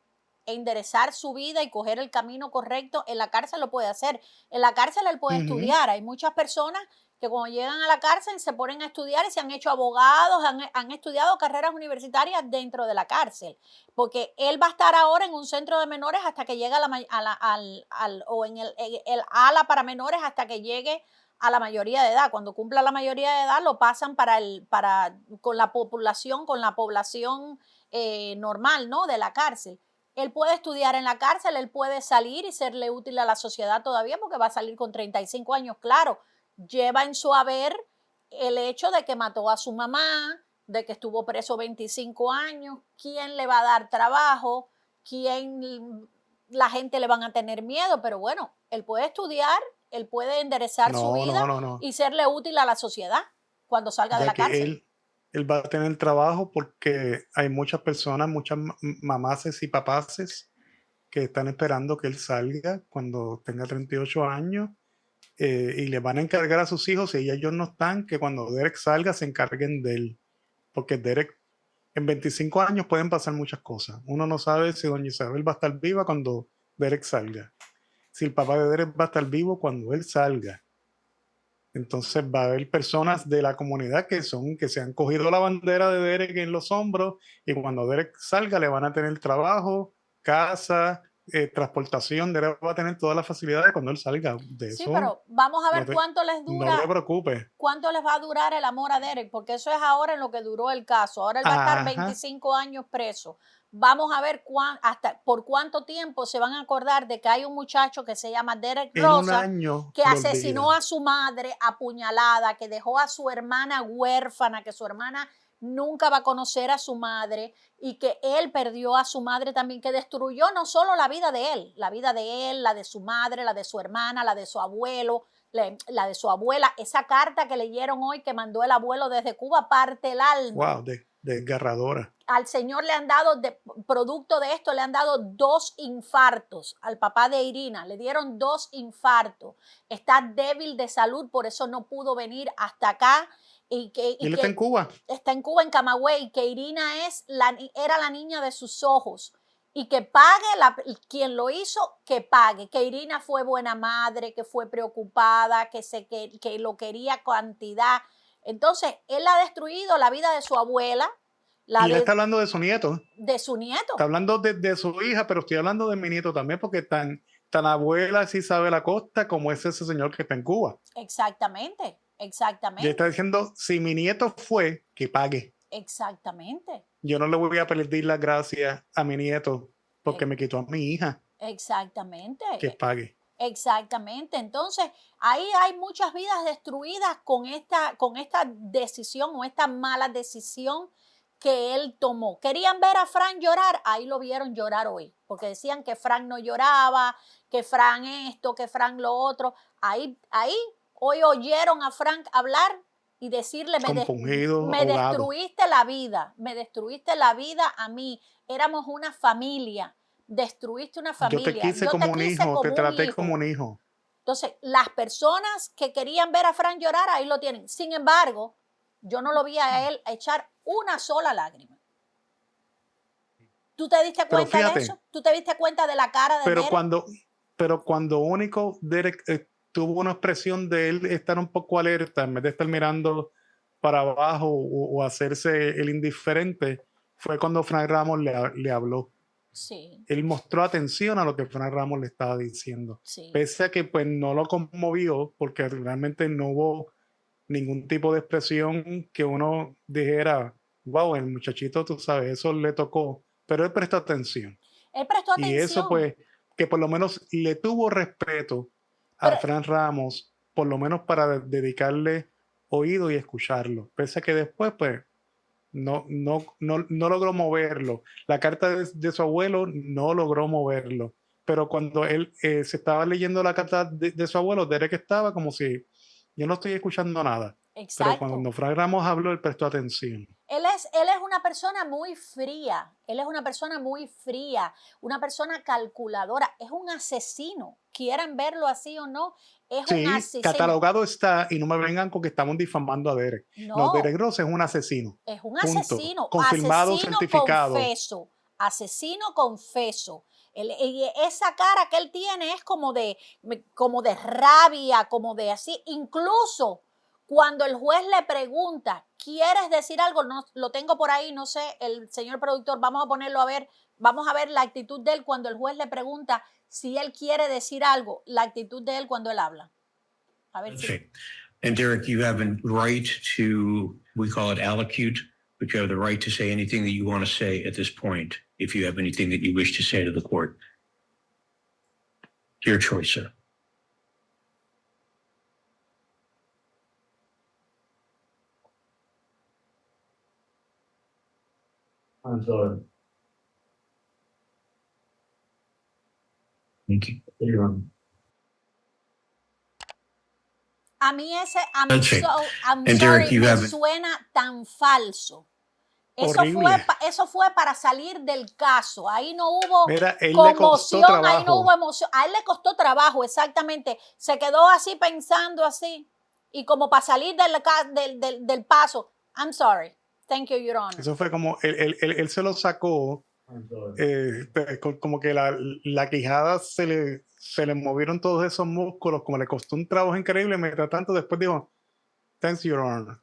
enderezar su vida y coger el camino correcto, en la cárcel lo puede hacer. En la cárcel él puede estudiar. Hay muchas personas que cuando llegan a la cárcel se ponen a estudiar y se han hecho abogados, han estudiado carreras universitarias dentro de la cárcel, porque él va a estar ahora en un centro de menores hasta que llegue o en el ala para menores hasta que llegue a la mayoría de edad. Cuando cumpla la mayoría de edad lo pasan con la población normal, ¿no? De la cárcel. Él puede estudiar en la cárcel, él puede salir y serle útil a la sociedad todavía porque va a salir con 35 años, claro. Lleva en su haber el hecho de que mató a su mamá, de que estuvo preso 25 años, quién le va a dar trabajo, la gente le van a tener miedo, pero bueno, él puede estudiar, él puede enderezar su vida y serle útil a la sociedad cuando salga de la cárcel. Él va a tener trabajo porque hay muchas personas, muchas mamases y papaces que están esperando que él salga cuando tenga 38 años. Y le van a encargar a sus hijos, y ellos no están, que cuando Derek salga se encarguen de él, porque Derek en 25 años pueden pasar muchas cosas. Uno no sabe si doña Isabel va a estar viva cuando Derek salga, si el papá de Derek va a estar vivo cuando él salga. Entonces va a haber personas de la comunidad que se han cogido la bandera de Derek en los hombros, y cuando Derek salga le van a tener trabajo, casa, transportación. Derek va a tener todas las facilidades cuando él salga de eso. Sí, pero vamos a ver cuánto les dura. No te preocupes. ¿Cuánto les va a durar el amor a Derek? Porque eso es ahora en lo que duró el caso. Ahora él va a estar 25 años preso. Vamos a ver por cuánto tiempo se van a acordar de que hay un muchacho que se llama Derek Rosa, que asesinó a su madre apuñalada, que dejó a su hermana huérfana, que su hermana nunca va a conocer a su madre, y que él perdió a su madre también, que destruyó no solo la vida de él, la de su madre, la de su hermana, la de su abuelo, la de su abuela. Esa carta que leyeron hoy que mandó el abuelo desde Cuba parte el alma. Wow, desgarradora. Al señor le han dado, producto de esto, le han dado 2 infartos. Al papá de Irina le dieron 2 infartos. Está débil de salud, por eso no pudo venir hasta acá. Y él está en Cuba. Está en Cuba, en Camagüey, que Irina era la niña de sus ojos. Y que pague, quien lo hizo, que pague. Que Irina fue buena madre, que fue preocupada, que lo quería cantidad. Entonces, él ha destruido la vida de su abuela. Y él está hablando de su nieto. De su nieto. Está hablando de su hija, pero estoy hablando de mi nieto también, porque tan abuela sí sabe la costa como es ese señor que está en Cuba. Exactamente, exactamente. Y está diciendo, si mi nieto fue, que pague. Exactamente. Yo no le voy a pedir las gracias a mi nieto porque me quitó a mi hija. Exactamente. Que pague. Exactamente. Entonces, ahí hay muchas vidas destruidas con esta decisión o esta mala decisión que él tomó. ¿Querían ver a Frank llorar? Ahí lo vieron llorar hoy, porque decían que Frank no lloraba, que Frank esto, que Frank lo otro. Ahí hoy oyeron a Frank hablar y decirle, me destruiste la vida a mí. Éramos una familia. Destruiste una familia. Yo te quise como un hijo, te traté como un hijo. Entonces, las personas que querían ver a Frank llorar, ahí lo tienen. Sin embargo, yo no lo vi a él echar una sola lágrima. ¿Tú te diste cuenta de eso? ¿Tú te diste cuenta de la cara de Derek? Pero cuando único Derek tuvo una expresión de él estar un poco alerta, en vez de estar mirando para abajo o hacerse el indiferente, fue cuando Frank Ramos le habló. Sí. Él mostró atención a lo que Frank Ramos le estaba diciendo. Sí. Pese a que pues no lo conmovió, porque realmente no hubo ningún tipo de expresión que uno dijera, wow, el muchachito, tú sabes, eso le tocó, pero él prestó atención. Él prestó atención. Y eso pues, que por lo menos le tuvo respeto a Frank Ramos, por lo menos para dedicarle oído y escucharlo. Pese a que después pues no logró moverlo. La carta de su abuelo no logró moverlo. Pero cuando él se estaba leyendo la carta de su abuelo, Derek estaba como si yo no estoy escuchando nada. Exacto. Pero cuando Frank Ramos habló, él prestó atención. Él es una persona muy fría. Él es una persona muy fría, una persona calculadora. Es un asesino. Quieran verlo así o no, es un asesino. Catalogado está, y no me vengan con que estamos difamando a Derek. No, Derek Ross es un asesino. Es un asesino. Confirmado, asesino certificado. Confeso. Asesino confeso. Esa cara que él tiene es como de rabia, como de así. Incluso cuando el juez le pregunta, ¿quieres decir algo? No, lo tengo por ahí, no sé, el señor productor, vamos a ponerlo a ver, vamos a ver la actitud de él cuando el juez le pregunta si él quiere decir algo, la actitud de él cuando él habla. A ver si. And Derek, you have a right to, we call it allocute, but you have the right to say anything that you want to say at this point, if you have anything that you wish to say to the court. Your choice, sir. I'm sorry. Thank you. A mí ese I'm And sorry Derek, you me suena tan falso. Eso fue para salir del caso. Ahí no hubo conmoción, ahí no hubo emoción. A él le costó trabajo, exactamente. Se quedó así pensando así. Y como para salir del paso. I'm sorry. Thank you, Your Honor. Eso fue como, él se lo sacó, como que la quijada se le movieron todos esos músculos, como le costó un trabajo increíble, mientras tanto después dijo, thanks, Your Honor.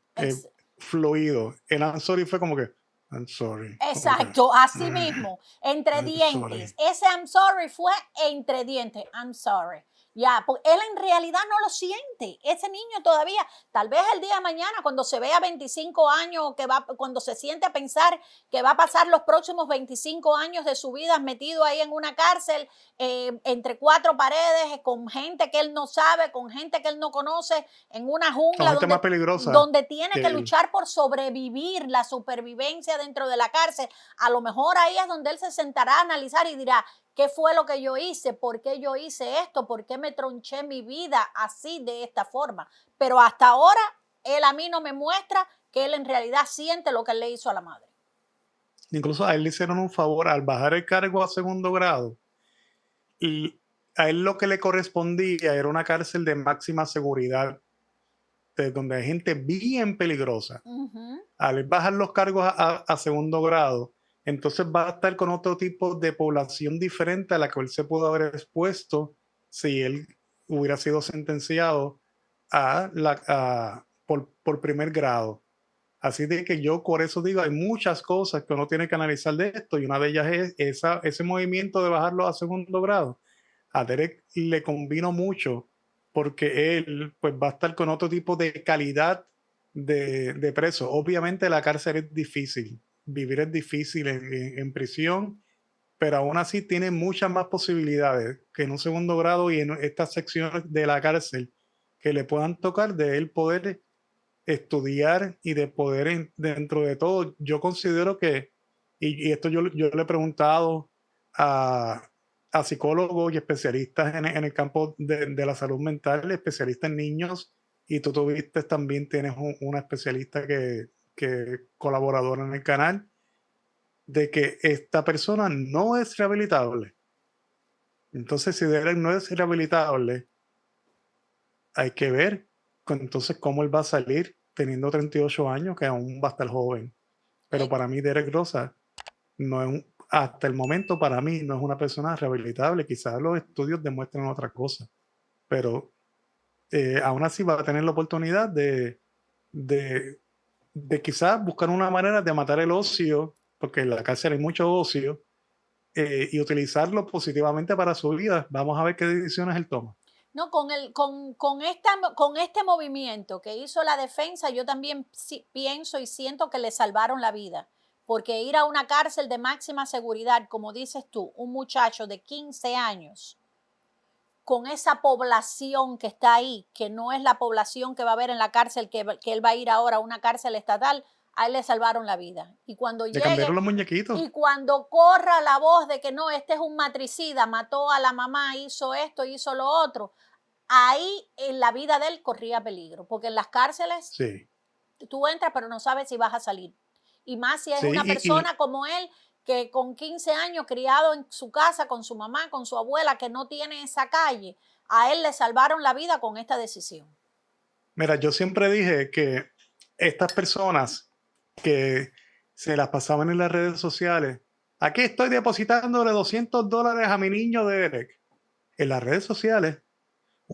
Fluido. El I'm sorry fue como que, I'm sorry. Exacto, así mismo, entre dientes. Ese I'm sorry fue entre dientes, I'm sorry. Ya, porque él en realidad no lo siente. Ese niño todavía, tal vez el día de mañana, cuando se vea 25 años, cuando se siente a pensar que va a pasar los próximos 25 años de su vida metido ahí en una cárcel, entre cuatro paredes, con gente que él no sabe, con gente que él no conoce, en una jungla donde tiene que luchar por sobrevivir, la supervivencia dentro de la cárcel. A lo mejor ahí es donde él se sentará a analizar y dirá, ¿qué fue lo que yo hice? ¿Por qué yo hice esto? ¿Por qué me tronché mi vida así, de esta forma? Pero hasta ahora, él a mí no me muestra que él en realidad siente lo que él le hizo a la madre. Incluso a él le hicieron un favor al bajar el cargo a segundo grado. Y a él lo que le correspondía era una cárcel de máxima seguridad. donde hay gente bien peligrosa, Ujú. al bajar los cargos a segundo grado, entonces va a estar con otro tipo de población diferente a la que él se pudo haber expuesto si él hubiera sido sentenciado por primer grado. Así de que yo por eso digo, hay muchas cosas que uno tiene que analizar de esto y una de ellas es ese movimiento de bajarlo a segundo grado. A Derek le convino mucho porque él pues va a estar con otro tipo de calidad de preso. Obviamente la cárcel es difícil, vivir es difícil en prisión, pero aún así tiene muchas más posibilidades que en un segundo grado y en estas secciones de la cárcel que le puedan tocar de él poder estudiar y de poder dentro de todo. Yo considero que, y esto yo le he preguntado a, a psicólogos y especialistas en el campo de la salud mental, especialistas en niños, y tú tuviste también, tienes una especialista que colaboradora en el canal, de que esta persona no es rehabilitable. Entonces, si Derek no es rehabilitable, hay que ver entonces cómo él va a salir teniendo 38 años, que aún va a estar joven. Pero para mí Derek Rosa no es hasta el momento para mí no es una persona rehabilitable. Quizás los estudios demuestran otra cosa, pero aún así va a tener la oportunidad de, de quizás buscar una manera de matar el ocio, porque en la cárcel hay mucho ocio, y utilizarlo positivamente para su vida. Vamos a ver qué decisiones él toma. No, con este movimiento que hizo la defensa, yo también pienso y siento que le salvaron la vida, porque ir a una cárcel de máxima seguridad, como dices tú, un muchacho de 15 años, con esa población que está ahí, que no es la población que va a haber en la cárcel, que él va a ir ahora a una cárcel estatal, a él le salvaron la vida. Y cuando Le cambiaron llegue los muñequitos. y cuando corra la voz de que no, este es un matricida, mató a la mamá, hizo esto, hizo lo otro, ahí en la vida de él corría peligro, porque en las cárceles Sí. tú entras pero no sabes si vas a salir. Y más si es Sí, una persona como él, que con 15 años criado en su casa con su mamá, con su abuela, que no tiene esa calle, a él le salvaron la vida con esta decisión. mira, yo siempre dije que estas personas que se las pasaban en las redes sociales, aquí estoy depositándole $200 a mi niño Derek. En las redes sociales,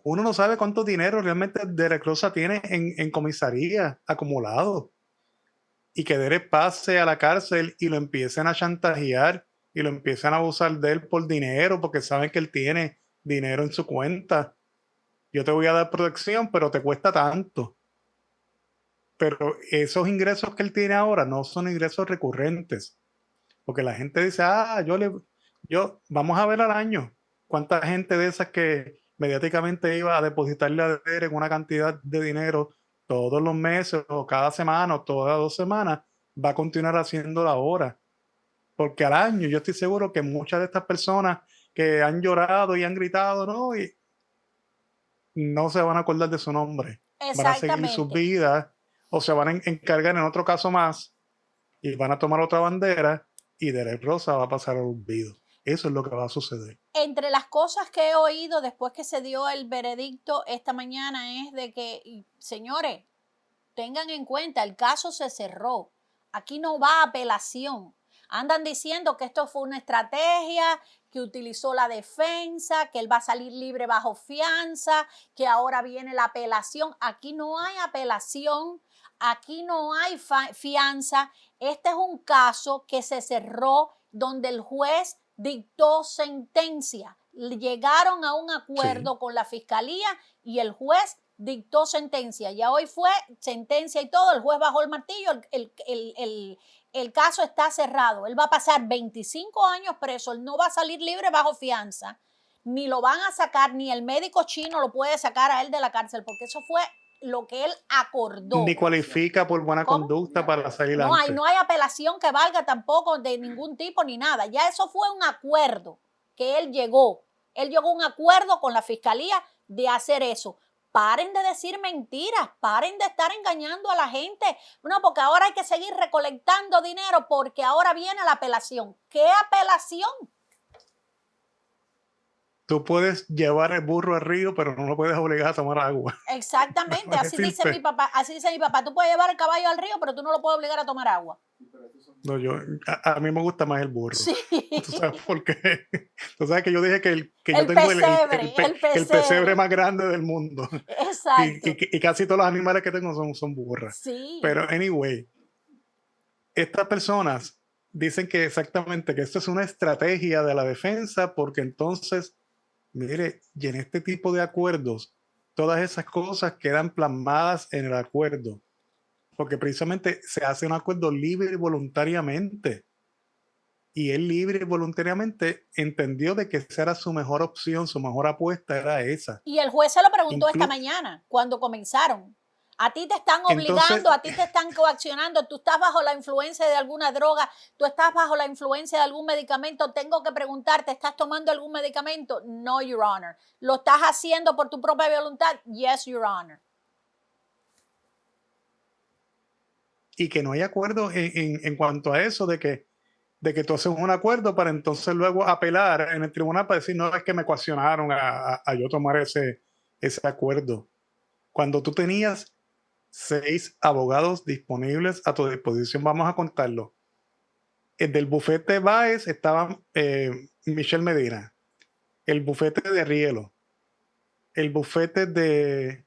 uno no sabe cuánto dinero realmente Derek Rosa tiene en comisaría acumulado. Y que Derek pase a la cárcel y lo empiecen a chantajear y lo empiecen a abusar de él por dinero porque saben que él tiene dinero en su cuenta. Yo te voy a dar protección, pero te cuesta tanto. Pero esos ingresos que él tiene ahora no son ingresos recurrentes, porque la gente dice, vamos a ver al año cuánta gente de esas que mediáticamente iba a depositarle a Derek una cantidad de dinero todos los meses o cada semana o todas 2 semanas, va a continuar haciéndolo ahora, porque al año yo estoy seguro que muchas de estas personas que han llorado y han gritado, no, y no se van a acordar de su nombre, van a seguir sus Exactamente. vidas o se van a encargar en otro caso más y van a tomar otra bandera y Derek Rosa va a pasar al olvido. Eso es lo que va a suceder. Entre las cosas que he oído después que se dio el veredicto esta mañana es de que, señores, tengan en cuenta, el caso se cerró. Aquí no va a apelación. Andan diciendo que esto fue una estrategia, que utilizó la defensa, que él va a salir libre bajo fianza, que ahora viene la apelación. Aquí no hay apelación, aquí no hay fianza. Este es un caso que se cerró donde el juez dictó sentencia. Llegaron a un acuerdo Sí. con la fiscalía y el juez dictó sentencia. Ya hoy fue sentencia y todo, el juez bajó el martillo, el caso está cerrado. Él va a pasar 25 años preso, él no va a salir libre bajo fianza, ni lo van a sacar, ni el médico chino lo puede sacar a él de la cárcel, porque eso fue lo que él acordó. Ni cualifica por buena ¿Cómo? conducta para salir No antes. hay apelación que valga tampoco de ningún tipo ni nada. Ya eso fue un acuerdo que él llegó. Él llegó a un acuerdo con la fiscalía de hacer eso. Paren de decir mentiras, paren de estar engañando a la gente. No, porque ahora hay que seguir recolectando dinero porque ahora viene la apelación. ¿Qué apelación? tú puedes llevar el burro al río, pero no lo puedes obligar a tomar agua. Exactamente, Déjame así dice mi decirte. papá, así dice mi papá, tú puedes llevar el caballo al río, pero tú no lo puedes obligar a tomar agua. No, a mí me gusta más el burro. Sí, ¿Tú sabes por qué? Tú sabes que yo dije que yo el tengo pesebre, el el pesebre pesebre, más grande del mundo. exacto, Y casi todos los animales que tengo son burras. sí. Pero anyway, estas personas dicen que exactamente que esto es una estrategia de la defensa porque entonces, mire, y en este tipo de acuerdos, todas esas cosas quedan plasmadas en el acuerdo, porque precisamente se hace un acuerdo libre y voluntariamente. Y él libre y voluntariamente entendió de que esa era su mejor opción, su mejor apuesta era esa. Y el juez se lo preguntó esta Inclu mañana, cuando comenzaron. A ti te están obligando, entonces, a ti te están coaccionando, tú estás bajo la influencia de alguna droga, tú estás bajo la influencia de algún medicamento, tengo que preguntarte, ¿estás tomando algún medicamento? No, Your Honor. ¿Lo estás haciendo por tu propia voluntad? Yes, Your Honor. y que no hay acuerdo en cuanto a eso de que tú haces un acuerdo para entonces luego apelar en el tribunal para decir, no, es que me coaccionaron a yo tomar ese acuerdo. Cuando tú tenías 6 abogados disponibles a tu disposición, vamos a contarlo. El del bufete Baez estaba Michelle Medina, el bufete de Rielo, el bufete de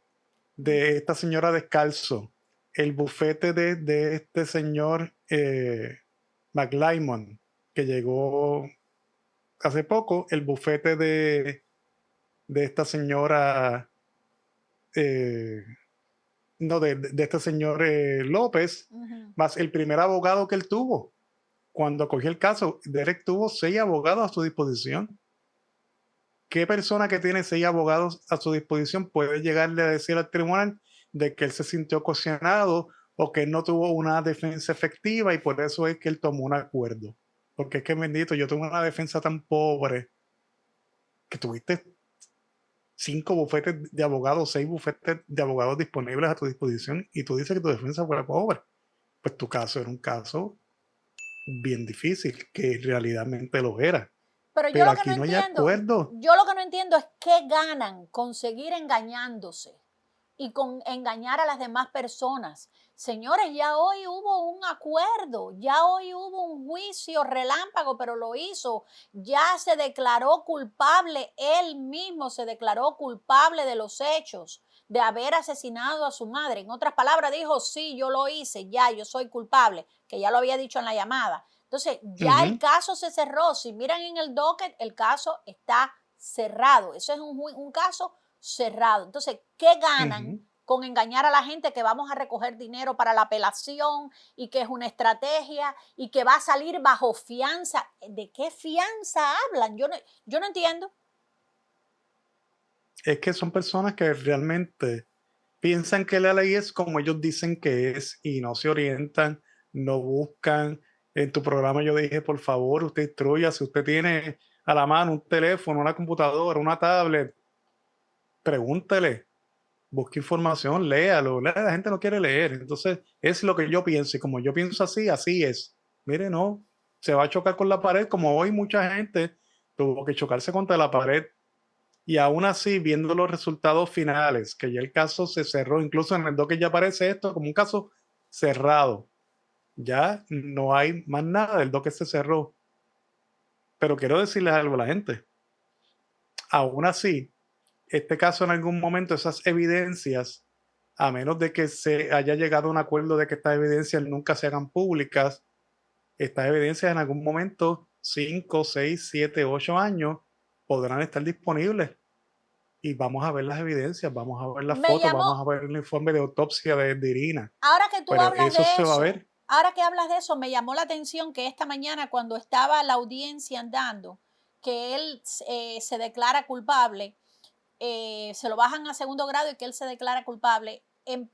esta señora Descalzo, el bufete de este señor McLymon, que llegó hace poco, el bufete de esta señora, no, de este señor López, más el primer abogado que él tuvo. Cuando cogió el caso, Derek tuvo 6 abogados a su disposición. ¿Qué persona que tiene 6 abogados a su disposición puede llegarle a decir al tribunal de que él se sintió coaccionado o que él no tuvo una defensa efectiva y por eso es que él tomó un acuerdo? Porque es que bendito, yo tuve una defensa tan pobre que tuviste 5 bufetes de abogados, 6 bufetes de abogados disponibles a tu disposición y tú dices que tu defensa fue pobre. Pues tu caso era un caso bien difícil, que realmente lo era. Pero yo Pero lo que no aquí no hay entiendo, acuerdo. yo lo que no entiendo es qué ganan con seguir engañándose y con engañar a las demás personas. Señores, ya hoy hubo un acuerdo, ya hoy hubo un juicio relámpago, pero lo hizo, ya se declaró culpable, él mismo se declaró culpable de los hechos, de haber asesinado a su madre. En otras palabras, dijo, sí, yo lo hice, ya, yo soy culpable, que ya lo había dicho en la llamada. Entonces, ya el caso se cerró. Si miran en el docket, el caso está cerrado. Eso es un caso cerrado. Entonces, ¿qué ganan con engañar a la gente que vamos a recoger dinero para la apelación y que es una estrategia y que va a salir bajo fianza? ¿De qué fianza hablan? Yo no entiendo. Es que son personas que realmente piensan que la ley es como ellos dicen que es y no se orientan, no buscan. En tu programa yo dije, por favor, usted instruya, si usted tiene a la mano un teléfono, una computadora, una tablet, pregúntele, busque información, léalo. La gente no quiere leer. Entonces, es lo que yo pienso y como yo pienso así, así es. Mire, no, se va a chocar con la pared como hoy mucha gente tuvo que chocarse contra la pared. Y aún así, viendo los resultados finales, que ya el caso se cerró, incluso en el doque ya aparece esto como un caso cerrado. Ya no hay más nada, el doque se cerró. Pero quiero decirles algo a la gente. Aún así, este caso en algún momento, esas evidencias, a menos de que se haya llegado a un acuerdo de que estas evidencias nunca se hagan públicas, estas evidencias en algún momento, 5, 6, 7, 8 años, podrán estar disponibles. Y vamos a ver las evidencias, vamos a ver las Me fotos, llamó, vamos a ver el informe de autopsia de Irina. ahora que tú Pero hablas eso de se va a eso, ver. ahora que hablas de eso, me llamó la atención que esta mañana cuando estaba la audiencia andando, que él se declara culpable, se lo bajan a segundo grado y que él se declara culpable.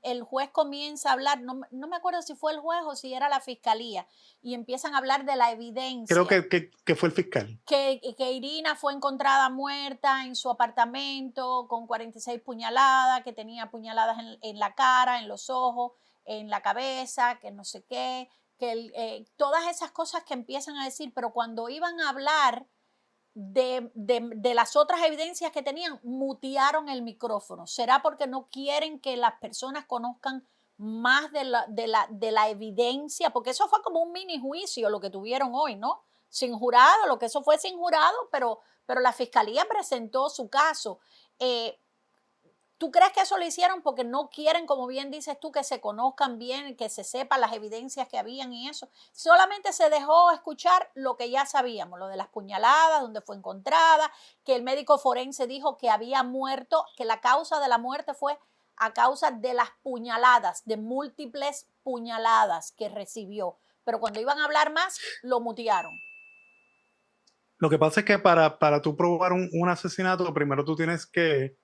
El juez comienza a hablar, no me acuerdo si fue el juez o si era la fiscalía, y empiezan a hablar de la evidencia. Creo que fue el fiscal. Que Irina fue encontrada muerta en su apartamento con 46 puñaladas, que tenía puñaladas en la cara, en los ojos, en la cabeza, que no sé qué, que todas esas cosas que empiezan a decir, pero cuando iban a hablar de las otras evidencias que tenían, mutearon el micrófono. ¿Será porque no quieren que las personas conozcan más de la evidencia? Porque eso fue como un mini juicio lo que tuvieron hoy, ¿no? Sin jurado, lo que eso fue sin jurado, pero la fiscalía presentó su caso. ¿Tú crees que eso lo hicieron porque no quieren, como bien dices tú, que se conozcan bien, que se sepan las evidencias que habían y eso? Solamente se dejó escuchar lo que ya sabíamos, lo de las puñaladas, donde fue encontrada, que el médico forense dijo que había muerto, que la causa de la muerte fue a causa de las puñaladas, de múltiples puñaladas que recibió. Pero cuando iban a hablar más, lo mutearon. Lo que pasa es que para tú probar un asesinato, primero tú tienes que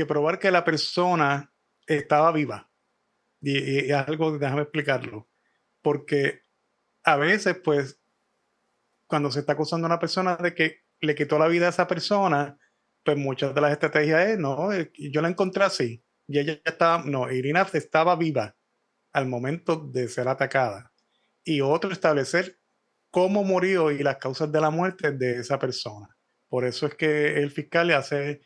probar que la persona estaba viva. Y es algo, déjame explicarlo. Porque a veces, pues, cuando se está acusando a una persona de que le quitó la vida a esa persona, pues muchas de las estrategias es, no, yo la encontré así. Y ella ya estaba, no, Irina estaba viva al momento de ser atacada. Y otro, establecer cómo murió y las causas de la muerte de esa persona. Por eso es que el fiscal le hace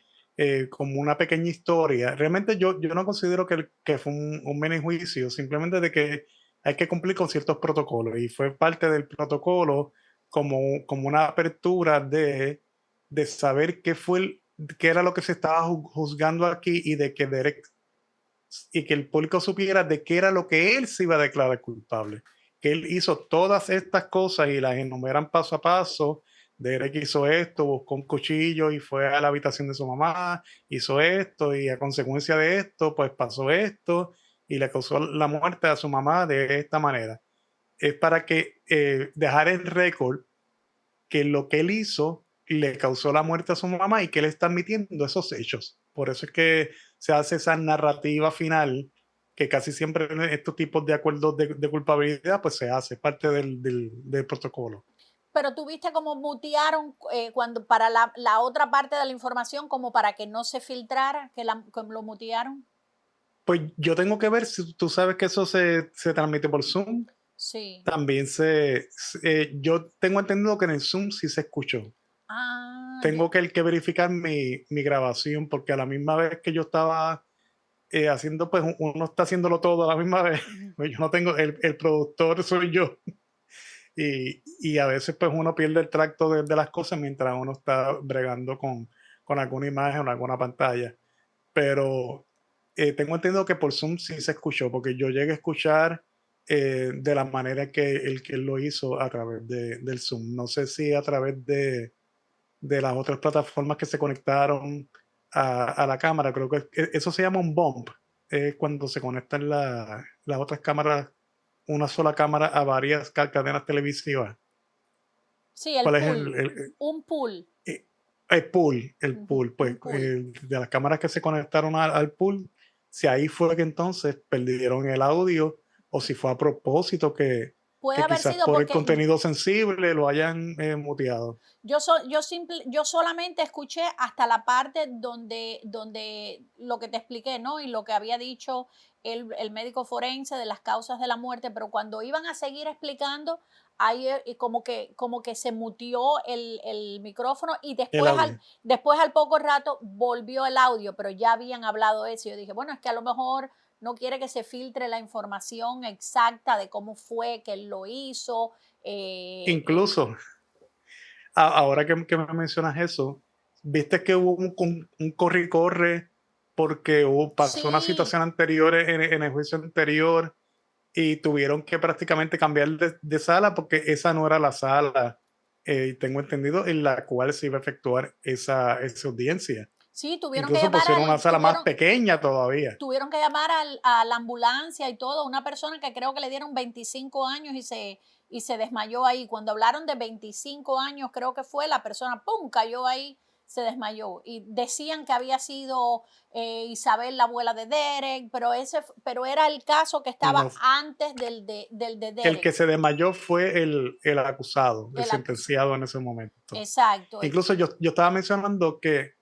como una pequeña historia. Realmente yo no considero que fue un mini juicio, simplemente de que hay que cumplir con ciertos protocolos y fue parte del protocolo como una apertura de saber qué era lo que se estaba juzgando aquí y de que Derek y que el público supiera de qué era lo que él se iba a declarar culpable. Que él hizo todas estas cosas y las enumeran paso a paso. Derek hizo esto, buscó un cuchillo y fue a la habitación de su mamá, hizo esto y a consecuencia de esto, pues pasó esto y le causó la muerte a su mamá de esta manera. Es para que dejar el récord que lo que él hizo le causó la muerte a su mamá y que él está admitiendo esos hechos. Por eso es que se hace esa narrativa final que casi siempre en estos tipos de acuerdos de culpabilidad pues se hace parte del protocolo. Pero tú viste cómo mutearon cuando para la otra parte de la información, como para que no se filtrara, que lo mutearon. Pues yo tengo que ver si tú sabes que eso se transmite por Zoom. Sí. También yo tengo entendido que en el Zoom sí se escuchó. Tengo que verificar mi grabación porque a la misma vez que yo estaba haciendo, pues uno está haciéndolo todo a la misma vez. Pues yo no tengo, el productor soy yo. Y a veces pues uno pierde el tracto de las cosas mientras uno está bregando con alguna imagen o alguna pantalla. Pero tengo entendido que por Zoom sí se escuchó, porque yo llegué a escuchar de la manera que él lo hizo a través del Zoom. No sé si a través de las otras plataformas que se conectaron a la cámara. Creo que eso se llama un bump. Cuando se conectan las otras cámaras, una sola cámara a varias cadenas televisivas. Sí, el ¿Cuál pool. es un pool. El pool, pues pool. de las cámaras que se conectaron al pool, si ahí fue que entonces perdieron el audio o si fue a propósito que Puede haber quizás sido por el porque contenido sensible lo hayan muteado. yo solamente escuché hasta la parte donde lo que te expliqué, ¿no? Y lo que había dicho el médico forense de las causas de la muerte, pero cuando iban a seguir explicando, ahí como que se muteó el micrófono y después al poco rato volvió el audio, pero ya habían hablado eso. Yo dije, bueno, es que a lo mejor no quiere que se filtre la información exacta de cómo fue que él lo hizo. Incluso, ahora que me mencionas eso, viste que hubo un corre y corre porque pasó una Sí, situación anterior en el juicio anterior y tuvieron que prácticamente cambiar de sala porque esa no era la sala, tengo entendido, en la cual se iba a efectuar esa audiencia. sí, tuvieron que Incluso llamar pusieron una sala más pequeña todavía. tuvieron que llamar a la ambulancia y todo, una persona que creo que le dieron 25 años y se desmayó ahí. Cuando hablaron de 25 años, creo que fue, la persona, ¡pum!, cayó ahí, se desmayó. Y decían que había sido Isabel, la abuela de Derek, pero era el caso que estaba No, antes del de Derek. el que se desmayó fue el acusado, el sentenciado en ese momento. Exacto. Incluso yo estaba mencionando que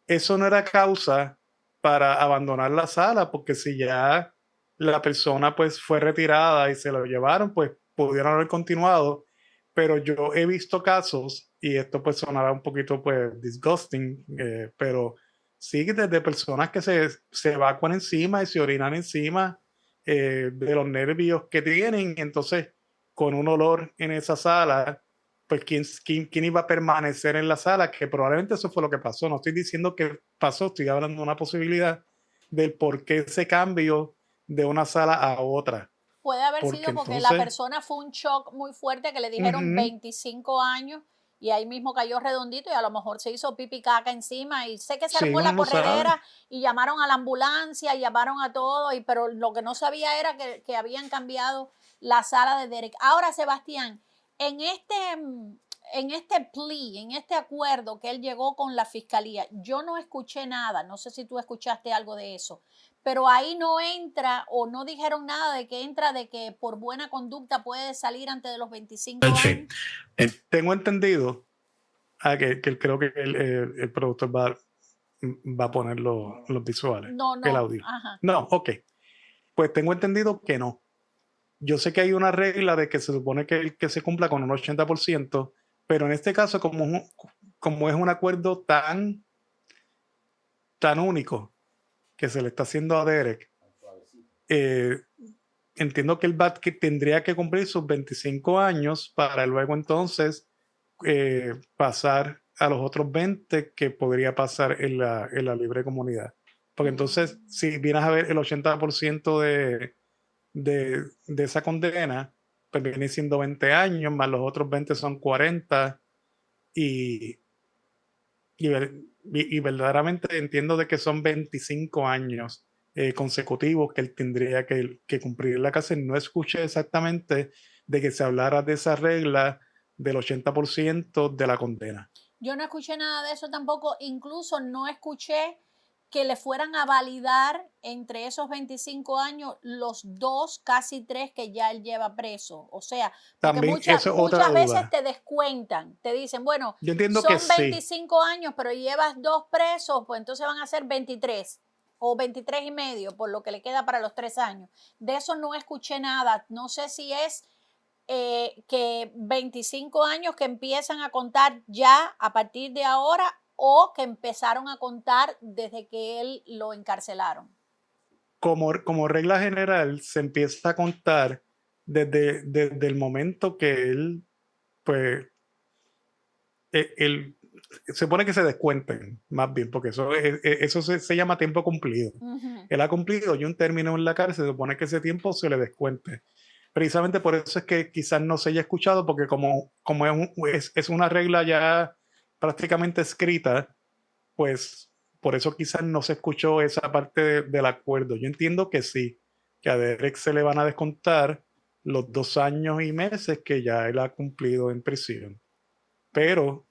eso no era causa para abandonar la sala, porque si ya la persona pues fue retirada y se lo llevaron, pues pudieron haber continuado, pero yo he visto casos, y esto pues sonará un poquito pues disgusting, pero sí que desde personas que se evacuan encima y se orinan encima de los nervios que tienen, entonces con un olor en esa sala, pues ¿quién iba a permanecer en la sala? Que probablemente eso fue lo que pasó. No estoy diciendo que pasó, estoy hablando de una posibilidad del por qué ese cambio de una sala a otra. Puede haber Porque sido porque la entonces, persona fue un shock muy fuerte que le dijeron ujú, 25 años y ahí mismo cayó redondito y a lo mejor se hizo pipi caca encima y sé que se sí, armó uno la no sabe. corredera y llamaron a la ambulancia y llamaron a todo, pero lo que no sabía era que habían cambiado la sala de Derek. Ahora, Sebastián, en este plea, en este acuerdo que él llegó con la fiscalía, yo no escuché nada, no sé si tú escuchaste algo de eso, pero ahí no entra o no dijeron nada de que entra de que por buena conducta puede salir antes de los 25 años. Tengo entendido que creo que el productor va a poner los visuales, No, el no, audio. ajá. No, ok. Pues tengo entendido que no. Yo sé que hay una regla de que se supone que se cumpla con un 80%, pero en este caso, como es un acuerdo tan único que se le está haciendo a Derek, eh, entiendo que que tendría que cumplir sus 25 años para luego entonces pasar a los otros 20 que podría pasar en la libre comunidad. Porque entonces, si vienes a ver el 80% de esa condena, pues viene siendo 20 años, más los otros 20 son 40, y, y verdaderamente entiendo de que son 25 años consecutivos que él tendría que cumplir en la cárcel. No escuché exactamente de que se hablara de esa regla del 80% de la condena. Yo no escuché nada de eso tampoco, incluso no escuché que le fueran a validar entre esos 25 años los 2, casi 3 que ya él lleva preso. O sea, porque También eso es otra muchas veces duda. te descuentan, te dicen, bueno, Yo entiendo que son sí. 25 años, pero llevas 2 presos, pues entonces van a ser 23 o 23 y medio, por lo que le queda para los 3 años. De eso no escuché nada. No sé si es que 25 años que empiezan a contar ya a partir de ahora o que empezaron a contar desde que él lo encarcelaron. Como regla general, se empieza a contar desde el momento que él, pues, él, se supone que se descuenten, más bien, porque eso se llama tiempo cumplido. Ujú. Él ha cumplido y un término en la cárcel, se supone que ese tiempo se le descuente. Precisamente por eso es que quizás no se haya escuchado, porque como es una regla ya prácticamente escrita, pues por eso quizás no se escuchó esa parte del acuerdo. Yo entiendo que sí, que a Derek se le van a descontar los 2 años y meses que ya él ha cumplido en prisión. Pero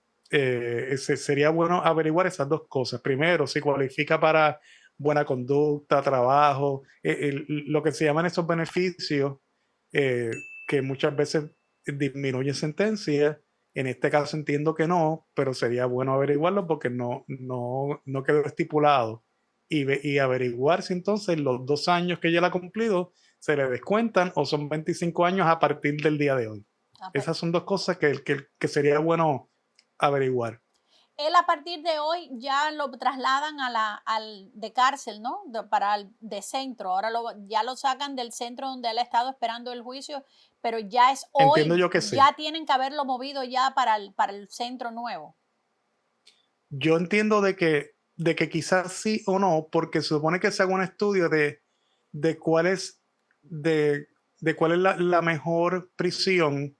sería bueno averiguar esas dos cosas. Primero, si cualifica para buena conducta, trabajo, lo que se llaman esos beneficios eh, que muchas veces disminuyen sentencias. En este caso entiendo que no, pero sería bueno averiguarlo porque no quedó estipulado. Y averiguar si entonces los 2 años que ya la ha cumplido se le descuentan o son 25 años a partir del día de hoy. Esas son dos cosas que sería bueno averiguar. Él a partir de hoy ya lo trasladan al de cárcel, ¿no? Para el de centro. Ahora ya lo sacan del centro donde él ha estado esperando el juicio, pero ya es Entiendo hoy, yo que sí. ya tienen que haberlo movido ya para el centro nuevo. Yo entiendo de que quizás sí o no, porque se supone que se haga un estudio de cuál es, de cuál es la mejor prisión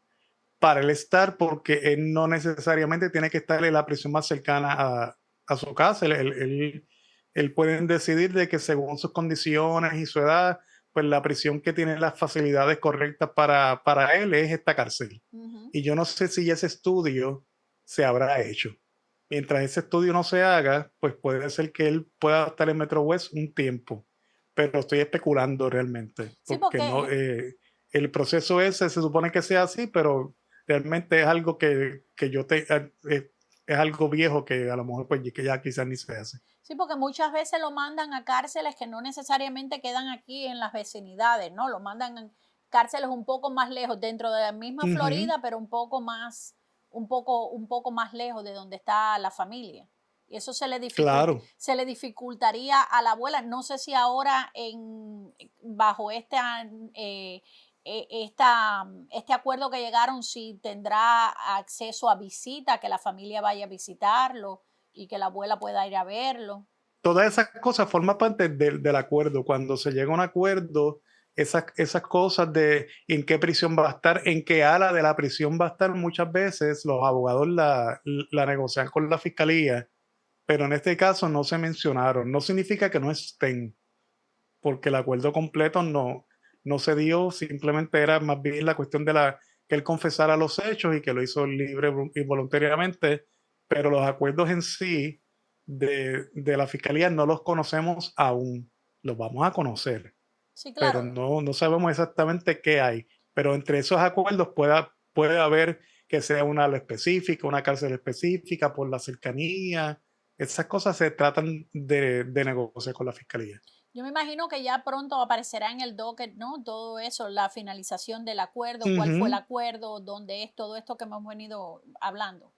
para él estar, porque él no necesariamente tiene que estar en la prisión más cercana a su casa. Él pueden decidir de que según sus condiciones y su edad, pues la prisión que tiene las facilidades correctas para él es esta cárcel. Ujú. Y yo no sé si ese estudio se habrá hecho. Mientras ese estudio no se haga, pues puede ser que él pueda estar en Metro West un tiempo, pero estoy especulando realmente, Sí, porque no, el proceso ese se supone que sea así, pero realmente es algo es algo viejo que a lo mejor pues que ya quizás ni se hace. sí, porque muchas veces lo mandan a cárceles que no necesariamente quedan aquí en las vecinidades, ¿no? Lo mandan a cárceles un poco más lejos, dentro de la misma Florida, pero un poco más lejos de donde está la familia. Y eso se le dificultaría a la abuela. No sé si ahora bajo este acuerdo que llegaron, si tendrá acceso a visita, que la familia vaya a visitarlo y que la abuela pueda ir a verlo. Todas esas cosas forman parte del acuerdo. Cuando se llega a un acuerdo, esas cosas de en qué prisión va a estar, en qué ala de la prisión va a estar, muchas veces los abogados la negocian con la fiscalía, pero en este caso no se mencionaron. No significa que no estén, porque el acuerdo completo no se dio, simplemente era más bien la cuestión que él confesara los hechos y que lo hizo libre y voluntariamente, pero los acuerdos en sí de la fiscalía no los conocemos aún, los vamos a conocer. Sí, claro. Pero no sabemos exactamente qué hay. Pero entre esos acuerdos puede haber que sea una ala específica, una cárcel específica por la cercanía. Esas cosas se tratan de negociar con la fiscalía. Yo me imagino que ya pronto aparecerá en el docket, ¿no? Todo eso, la finalización del acuerdo, cuál fue el acuerdo, dónde es, todo esto que hemos venido hablando.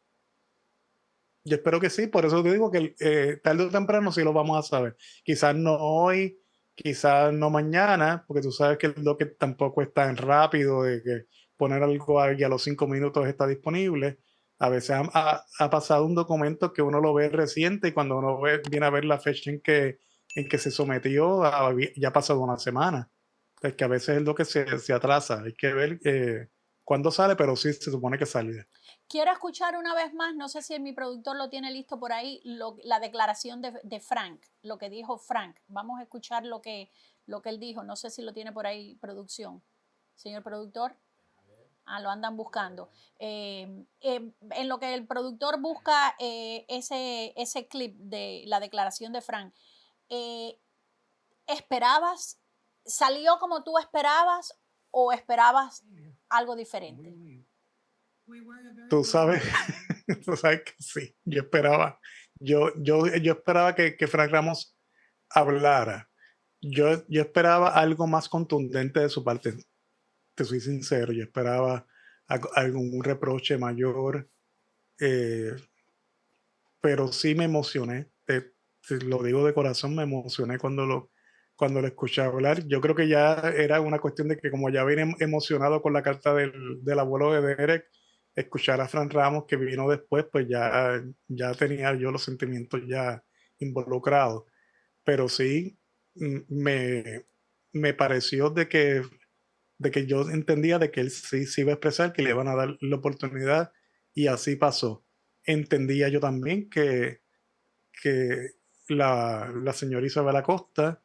Yo espero que sí, por eso te digo que tarde o temprano sí lo vamos a saber. Quizás no hoy, quizás no mañana, porque tú sabes que el docket tampoco es tan rápido de que poner algo ahí a los 5 minutos está disponible. A veces ha pasado un documento que uno lo ve reciente y cuando uno viene a ver la fecha en que se sometió, ya ha pasado una semana. Es que a veces el docket se atrasa. Hay que ver cuándo sale, pero sí se supone que sale. Quiero escuchar una vez más, no sé si mi productor lo tiene listo por ahí, la declaración de Frank, lo que dijo Frank. Vamos a escuchar lo que él dijo. No sé si lo tiene por ahí producción. Señor productor. Lo andan buscando. En lo que el productor busca ese clip de la declaración de Frank, ¿esperabas? ¿Salió como tú esperabas o esperabas algo diferente? Tú sabes que sí, yo esperaba que Frank Ramos hablara. Yo esperaba algo más contundente de su parte. Te soy sincero, yo esperaba algún reproche mayor, pero sí me emocioné. Te lo digo de corazón, me emocioné cuando lo escuché hablar. Yo creo que ya era una cuestión de que como ya vine emocionado con la carta del abuelo de Derek, escuchar a Frank Ramos que vino después, pues ya tenía yo los sentimientos ya involucrados. Pero sí me pareció de que yo entendía de que él sí iba a expresar, que le iban a dar la oportunidad y así pasó. Entendía yo también que la señora Isabel Acosta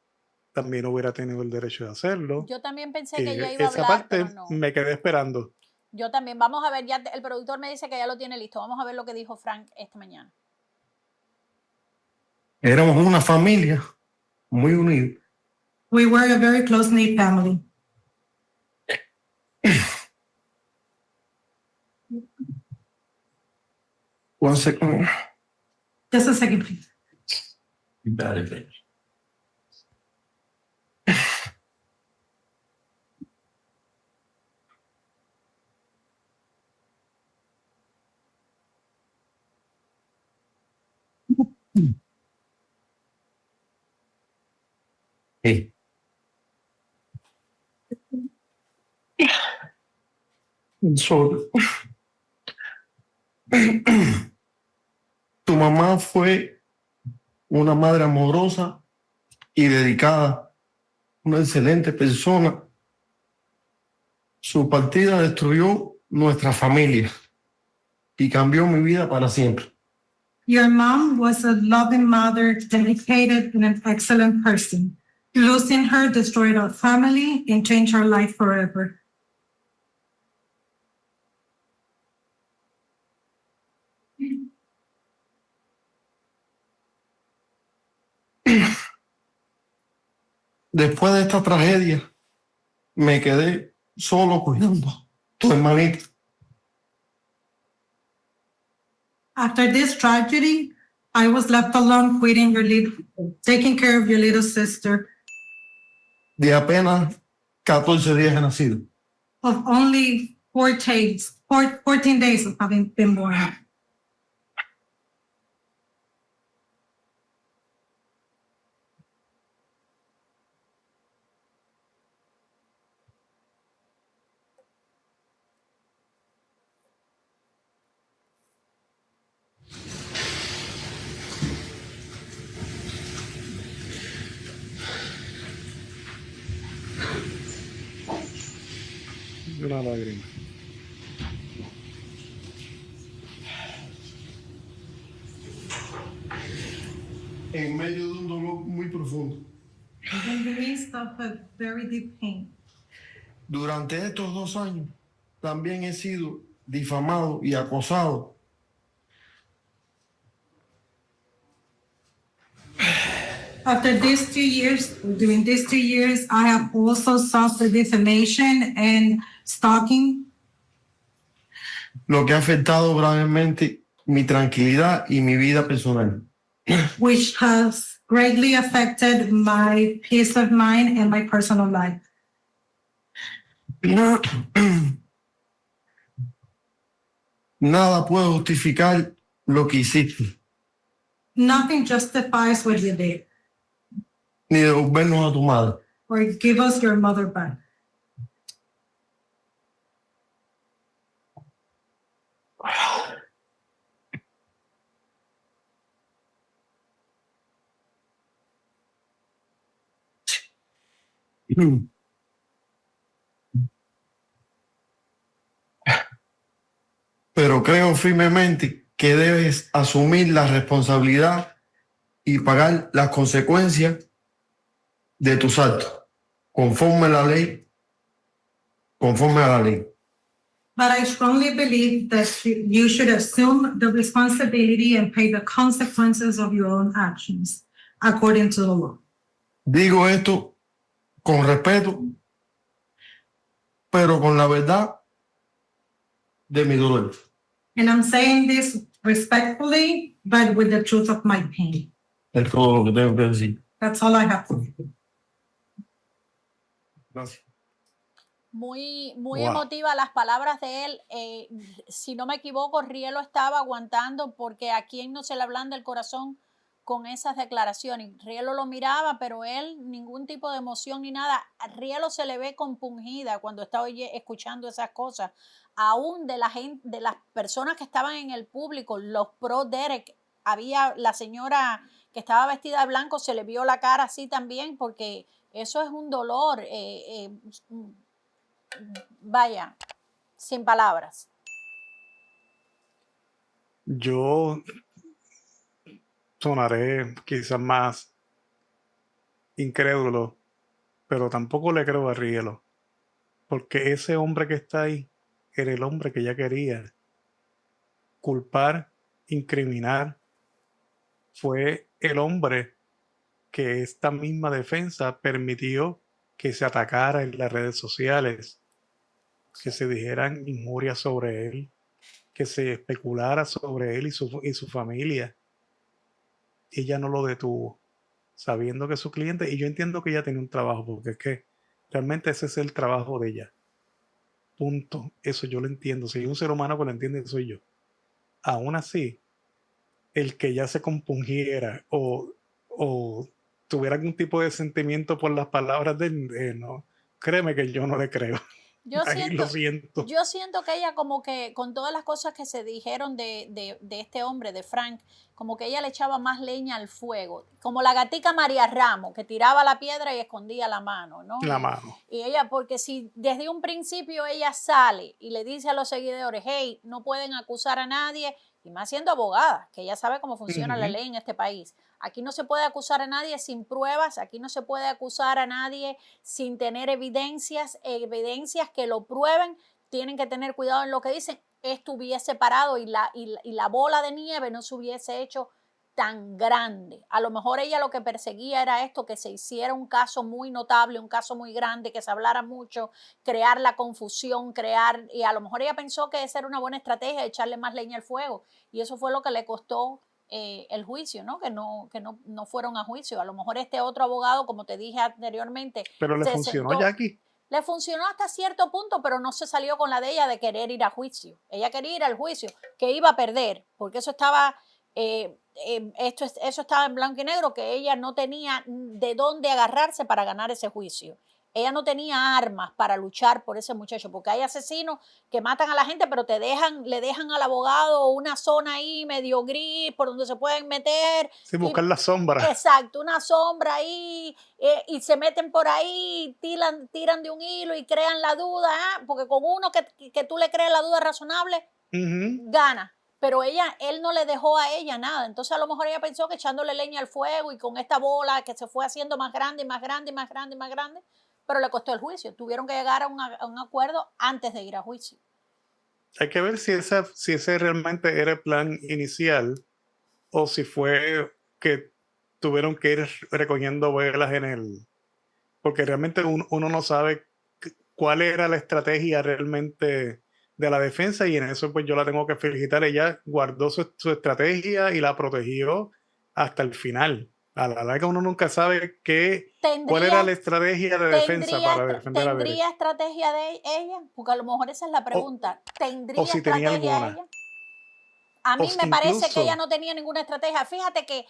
también hubiera tenido el derecho de hacerlo. Yo también pensé que ella iba a esa hablar, parte pero no. me quedé esperando. Yo también. Vamos a ver, ya el productor me dice que ya lo tiene listo. Vamos a ver lo que dijo Frank esta mañana. Éramos una familia muy unida. We were a very close-knit family. One second. Just a second, please. You got it. Hey. So, tu mamá fue una madre amorosa y dedicada, una excelente persona. Su partida destruyó nuestra familia y cambió mi vida para siempre. Your mom was a loving mother, dedicated, and an excellent person. Losing her destroyed our family and changed our life forever. Después de esta tragedia, me quedé solo cuidando a tu hermanita. After this tragedy, I was left alone taking care of your little sister. De apenas 14 días de nacido. of only 14 days of having been born. Una lágrima. En medio de un dolor muy profundo. In the midst of a very deep pain. Durante estos 2 años también he sido difamado y acosado. After these 2 years, during these 2 years, I have also suffered defamation and stalking, Lo que ha afectado gravemente mi tranquilidad y mi vida personal. which has greatly affected my peace of mind and my personal life. Nada puede justificar lo que hiciste, Nothing justifies what you did ni devolvernos a tu madre. or give us your mother back. Pero creo firmemente que debes asumir la responsabilidad y pagar las consecuencias de tus actos, conforme a la ley, conforme a la ley. But I strongly believe that you should assume the responsibility and pay the consequences of your own actions according to the law. Digo esto con respeto, pero con la verdad de mi dolor. And I'm saying this respectfully, but with the truth of my pain. Es todo lo que tengo que decir. That's all I have to say. Gracias. Muy Wow. emotiva las palabras de él. Si no me equivoco, Rielo estaba aguantando porque a quien no se le ablanda el corazón con esas declaraciones. Rielo lo miraba, pero él ningún tipo de emoción ni nada. A Rielo se le ve compungida cuando está escuchando esas cosas. Aún de la gente, de las personas que estaban en el público, los pro Derek, había la señora que estaba vestida de blanco, se le vio la cara así también, porque eso es un dolor. Vaya, sin palabras. Yo sonaré quizás más incrédulo, pero tampoco le creo a Rielo, porque ese hombre que está ahí era el hombre que ella quería culpar, incriminar. Fue el hombre que esta misma defensa permitió que se atacara en las redes sociales, que se dijeran injurias sobre él, que se especulara sobre él y su familia. Ella no lo detuvo, sabiendo que su cliente, y yo entiendo que ella tenía un trabajo, porque es que realmente ese es el trabajo de ella. Punto. Eso yo lo entiendo. Si hay un ser humano que lo entiende, soy yo. Aún así, el que ella se compungiera o tuviera algún tipo de sentimiento por las palabras de él, no, créeme que yo no le creo. Ahí lo siento. Yo siento que ella como que con todas las cosas que se dijeron de este hombre, de Frank, como que ella le echaba más leña al fuego, como la gatica María Ramos, que tiraba la piedra y escondía la mano, ¿no? La mano. Y ella, porque si desde un principio ella sale y le dice a los seguidores, hey, no pueden acusar a nadie, y más siendo abogada, que ella sabe cómo funciona la ley en este país. Aquí no se puede acusar a nadie sin pruebas, aquí no se puede acusar a nadie sin tener evidencias que lo prueben, tienen que tener cuidado en lo que dicen. Esto hubiese parado y la bola de nieve no se hubiese hecho tan grande. A lo mejor ella lo que perseguía era esto, que se hiciera un caso muy notable, un caso muy grande, que se hablara mucho, crear la confusión, y a lo mejor ella pensó que esa era una buena estrategia, echarle más leña al fuego, y eso fue lo que le costó el juicio, ¿no? Que no fueron a juicio. A lo mejor este otro abogado, como te dije anteriormente, pero le funcionó, Jackie. Le funcionó hasta cierto punto, pero no se salió con la de ella de querer ir a juicio. Ella quería ir al juicio, que iba a perder, porque eso estaba, eso estaba en blanco y negro, que ella no tenía de dónde agarrarse para ganar ese juicio. Ella no tenía armas para luchar por ese muchacho, porque hay asesinos que matan a la gente, pero le dejan al abogado una zona ahí medio gris por donde se pueden meter. Sí, buscar la sombra. Exacto, una sombra ahí, y se meten por ahí, tiran de un hilo y crean la duda, porque con uno que tú le crees la duda razonable, gana. Pero él no le dejó a ella nada. Entonces a lo mejor ella pensó que echándole leña al fuego y con esta bola que se fue haciendo más grande y más grande y más grande y más grande, pero le costó el juicio. Tuvieron que llegar a un acuerdo antes de ir a juicio. Hay que ver si ese realmente era el plan inicial o si fue que tuvieron que ir recogiendo velas porque realmente uno no sabe cuál era la estrategia realmente de la defensa, y en eso pues yo la tengo que felicitar. Ella guardó su estrategia y la protegió hasta el final. A la larga uno nunca sabe cuál era la estrategia de defensa para defender a Derek. ¿Tendría estrategia de ella? Porque a lo mejor esa es la pregunta. ¿Tendría o si tenía estrategia alguna. ella? A mí me parece que incluso ella no tenía ninguna estrategia. Fíjate que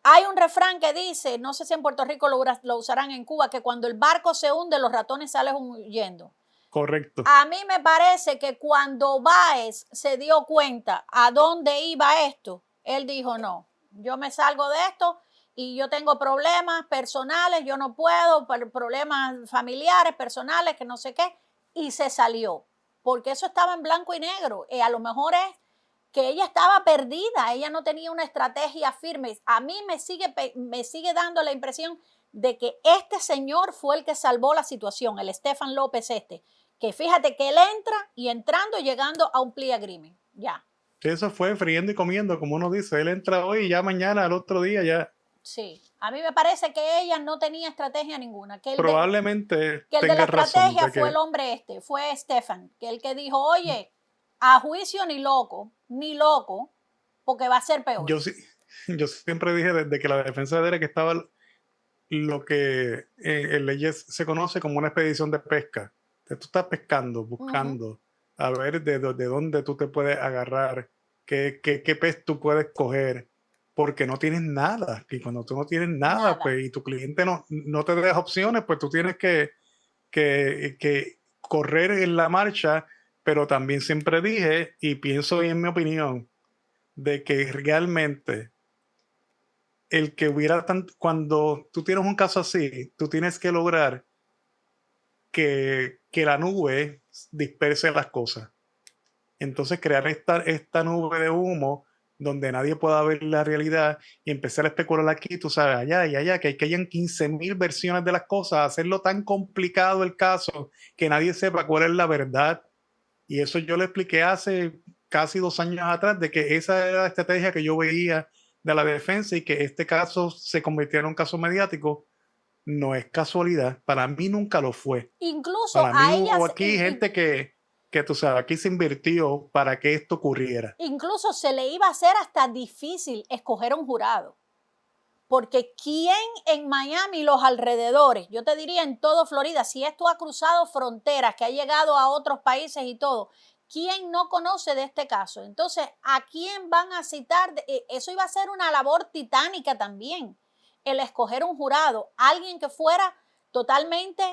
hay un refrán que dice, no sé si en Puerto Rico lo usarán en Cuba, que cuando el barco se hunde, los ratones salen huyendo. Correcto. A mí me parece que cuando Báez se dio cuenta a dónde iba esto, él dijo, no, yo me salgo de esto y yo tengo problemas personales, yo no puedo, problemas familiares, personales, que no sé qué, y se salió, porque eso estaba en blanco y negro. A lo mejor es que ella estaba perdida, ella no tenía una estrategia firme. A mí me sigue dando la impresión de que este señor fue el que salvó la situación, el Stefan López que fíjate que él entra y entrando llegando a un plea agreement, ya. Eso fue friendo y comiendo, como uno dice. Él entra hoy y ya mañana, al otro día ya. Sí, a mí me parece que ella no tenía estrategia ninguna. Probablemente que el de tenga la razón. estrategia fue el hombre fue Stefan, que el que dijo, oye, a juicio ni loco, porque va a ser peor. Yo siempre dije desde que la defensa de Derek estaba lo que en leyes se conoce como una expedición de pesca. Tú estás pescando, buscando a ver de dónde tú te puedes agarrar, qué pez tú puedes coger, porque no tienes nada. Y cuando tú no tienes nada, pues, y tu cliente no te deja opciones, pues tú tienes que correr en la marcha. Pero también siempre dije, y pienso en mi opinión, de que realmente cuando tú tienes un caso así, tú tienes que lograr que la nube disperse las cosas. Entonces crear esta nube de humo donde nadie pueda ver la realidad y empezar a especular aquí, tú sabes, allá y allá, que hayan 15,000 versiones de las cosas, hacerlo tan complicado el caso que nadie sepa cuál es la verdad. Y eso yo le expliqué hace casi 2 años atrás, de que esa era la estrategia que yo veía de la defensa, y que este caso se convirtiera en un caso mediático. No es casualidad, para mí nunca lo fue. Incluso para mí hubo aquí gente que tú sabes, aquí se invirtió para que esto ocurriera. Incluso se le iba a hacer hasta difícil escoger un jurado, porque ¿quién en Miami y los alrededores, yo te diría en todo Florida, si esto ha cruzado fronteras, que ha llegado a otros países y todo, ¿quién no conoce de este caso? Entonces, ¿a quién van a citar? Eso iba a ser una labor titánica también, el escoger un jurado, alguien que fuera totalmente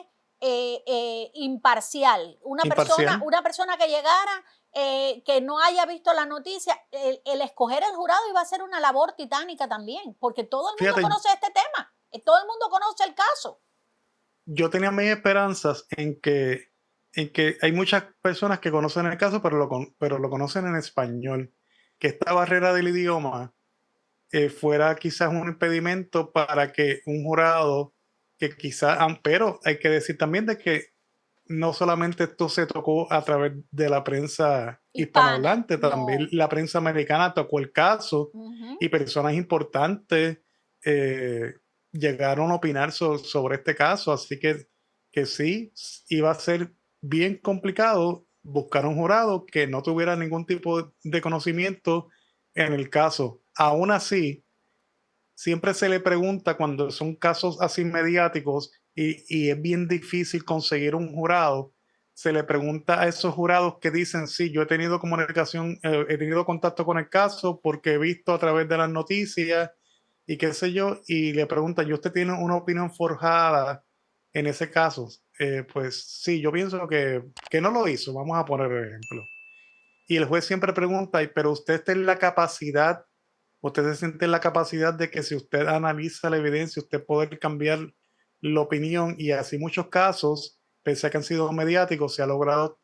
imparcial, una persona que llegara, que no haya visto la noticia. El escoger el jurado iba a ser una labor titánica también, porque todo el mundo conoce este tema, todo el mundo conoce el caso. Yo tenía mis esperanzas en que hay muchas personas que conocen el caso, pero lo conocen en español, que esta barrera del idioma fuera quizás un impedimento para que un jurado que quizás, pero hay que decir también de que no solamente esto se tocó a través de la prensa hispanohablante, también la prensa americana tocó el caso, y personas importantes llegaron a opinar sobre este caso, así que sí, iba a ser bien complicado buscar un jurado que no tuviera ningún tipo de conocimiento en el caso. Aún así, siempre se le pregunta cuando son casos así mediáticos y es bien difícil conseguir un jurado. Se le pregunta a esos jurados que dicen, sí, yo he tenido comunicación, he tenido contacto con el caso porque he visto a través de las noticias y qué sé yo, y le preguntan, ¿y usted tiene una opinión forjada en ese caso? Pues sí, yo pienso que no lo hizo, vamos a poner el ejemplo. Y el juez siempre pregunta, pero usted está en la capacidad, usted se siente en la capacidad de que si usted analiza la evidencia, usted puede cambiar la opinión, y así muchos casos, pese a que han sido mediáticos, se ha logrado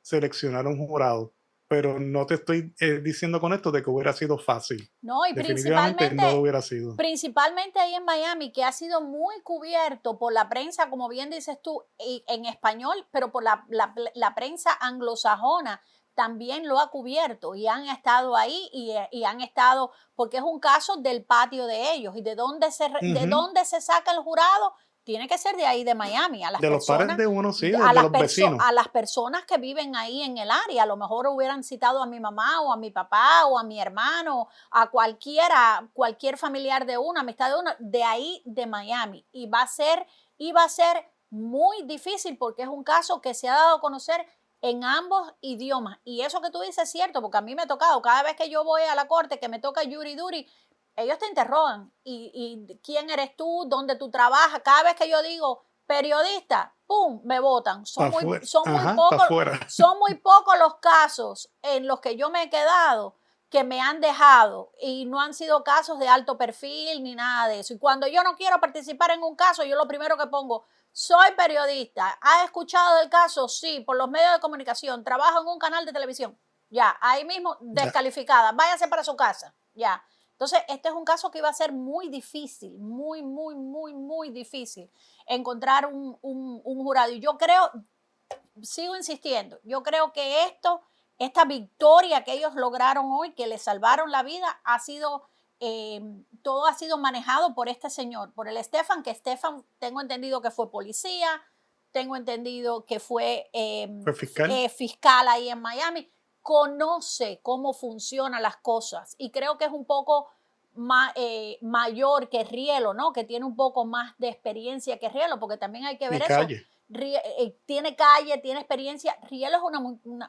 seleccionar un jurado. Pero no te estoy diciendo con esto de que hubiera sido fácil. No, y Definitivamente no lo hubiera sido. principalmente ahí en Miami, que ha sido muy cubierto por la prensa, como bien dices tú, en español, pero por la prensa anglosajona también lo ha cubierto y han estado ahí y han estado, porque es un caso del patio de ellos. ¿Y de dónde de dónde se saca el jurado? Tiene que ser de ahí, de Miami, a las De los personas, pares de uno, sí, a de las los vecinos. a las personas que viven ahí en el área. A lo mejor hubieran citado a mi mamá o a mi papá o a mi hermano, a cualquier familiar de uno, amistad de uno, de ahí de Miami. Iba a ser muy difícil porque es un caso que se ha dado a conocer en ambos idiomas. Y eso que tú dices es cierto, porque a mí me ha tocado, cada vez que yo voy a la corte, que me toca jury duty, ellos te interrogan. ¿Y quién eres tú? ¿Dónde tú trabajas? Cada vez que yo digo periodista, ¡pum!, me votan. Son muy pocos los casos en los que yo me he quedado que me han dejado, y no han sido casos de alto perfil ni nada de eso. Y cuando yo no quiero participar en un caso, yo lo primero que pongo, soy periodista. ¿Has escuchado del caso? Sí, por los medios de comunicación. Trabajo en un canal de televisión. Ya, ahí mismo descalificada. Váyase para su casa. Ya. Entonces, este es un caso que iba a ser muy difícil, muy difícil encontrar un jurado. Y yo creo, sigo insistiendo, yo creo que esta victoria que ellos lograron hoy, que les salvaron la vida, ha sido, todo ha sido manejado por este señor, por el Stefan, que Stefan, tengo entendido que fue policía, tengo entendido que fue fiscal ahí en Miami, conoce cómo funcionan las cosas, y creo que es un poco mayor que Rielo, ¿no? Que tiene un poco más de experiencia que Rielo, porque también hay que ver eso. Tiene calle, tiene experiencia. Rielo es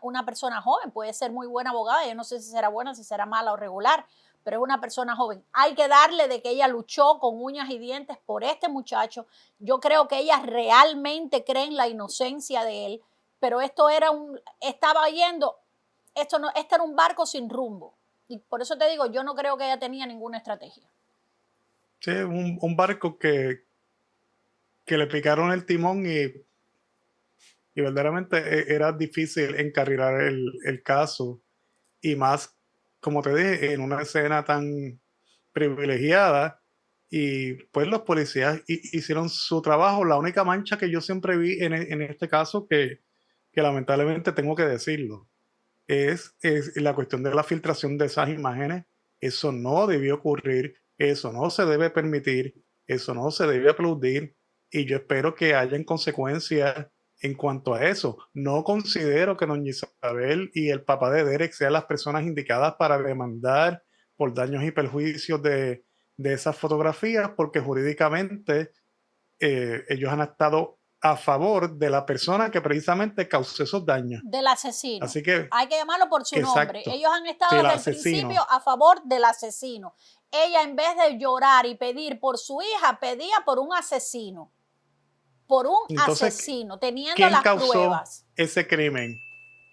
una persona joven, puede ser muy buena abogada. Yo no sé si será buena, si será mala o regular, pero es una persona joven. Hay que darle de que ella luchó con uñas y dientes por este muchacho. Yo creo que ellas realmente creen la inocencia de él, pero esto era estaba yendo, este era un barco sin rumbo. Y por eso te digo, yo no creo que ella tenía ninguna estrategia. Sí, un barco que le picaron el timón y verdaderamente era difícil encarrilar el caso, y más, como te dije, en una escena tan privilegiada, y pues los policías hicieron su trabajo. La única mancha que yo siempre vi en este caso, que lamentablemente tengo que decirlo, es la cuestión de la filtración de esas imágenes. Eso no debió ocurrir, eso no se debe permitir, eso no se debe aplaudir, y yo espero que hayan consecuencias en cuanto a eso. No considero que doña Isabel y el papá de Derek sean las personas indicadas para demandar por daños y perjuicios de esas fotografías, porque jurídicamente ellos han estado a favor de la persona que precisamente causó esos daños. Del asesino. Así que hay que llamarlo por su nombre. Ellos han estado desde el principio a favor del asesino. Ella, en vez de llorar y pedir por su hija, pedía por un asesino. Por un asesino, teniendo las pruebas. ¿Quién causó ese crimen?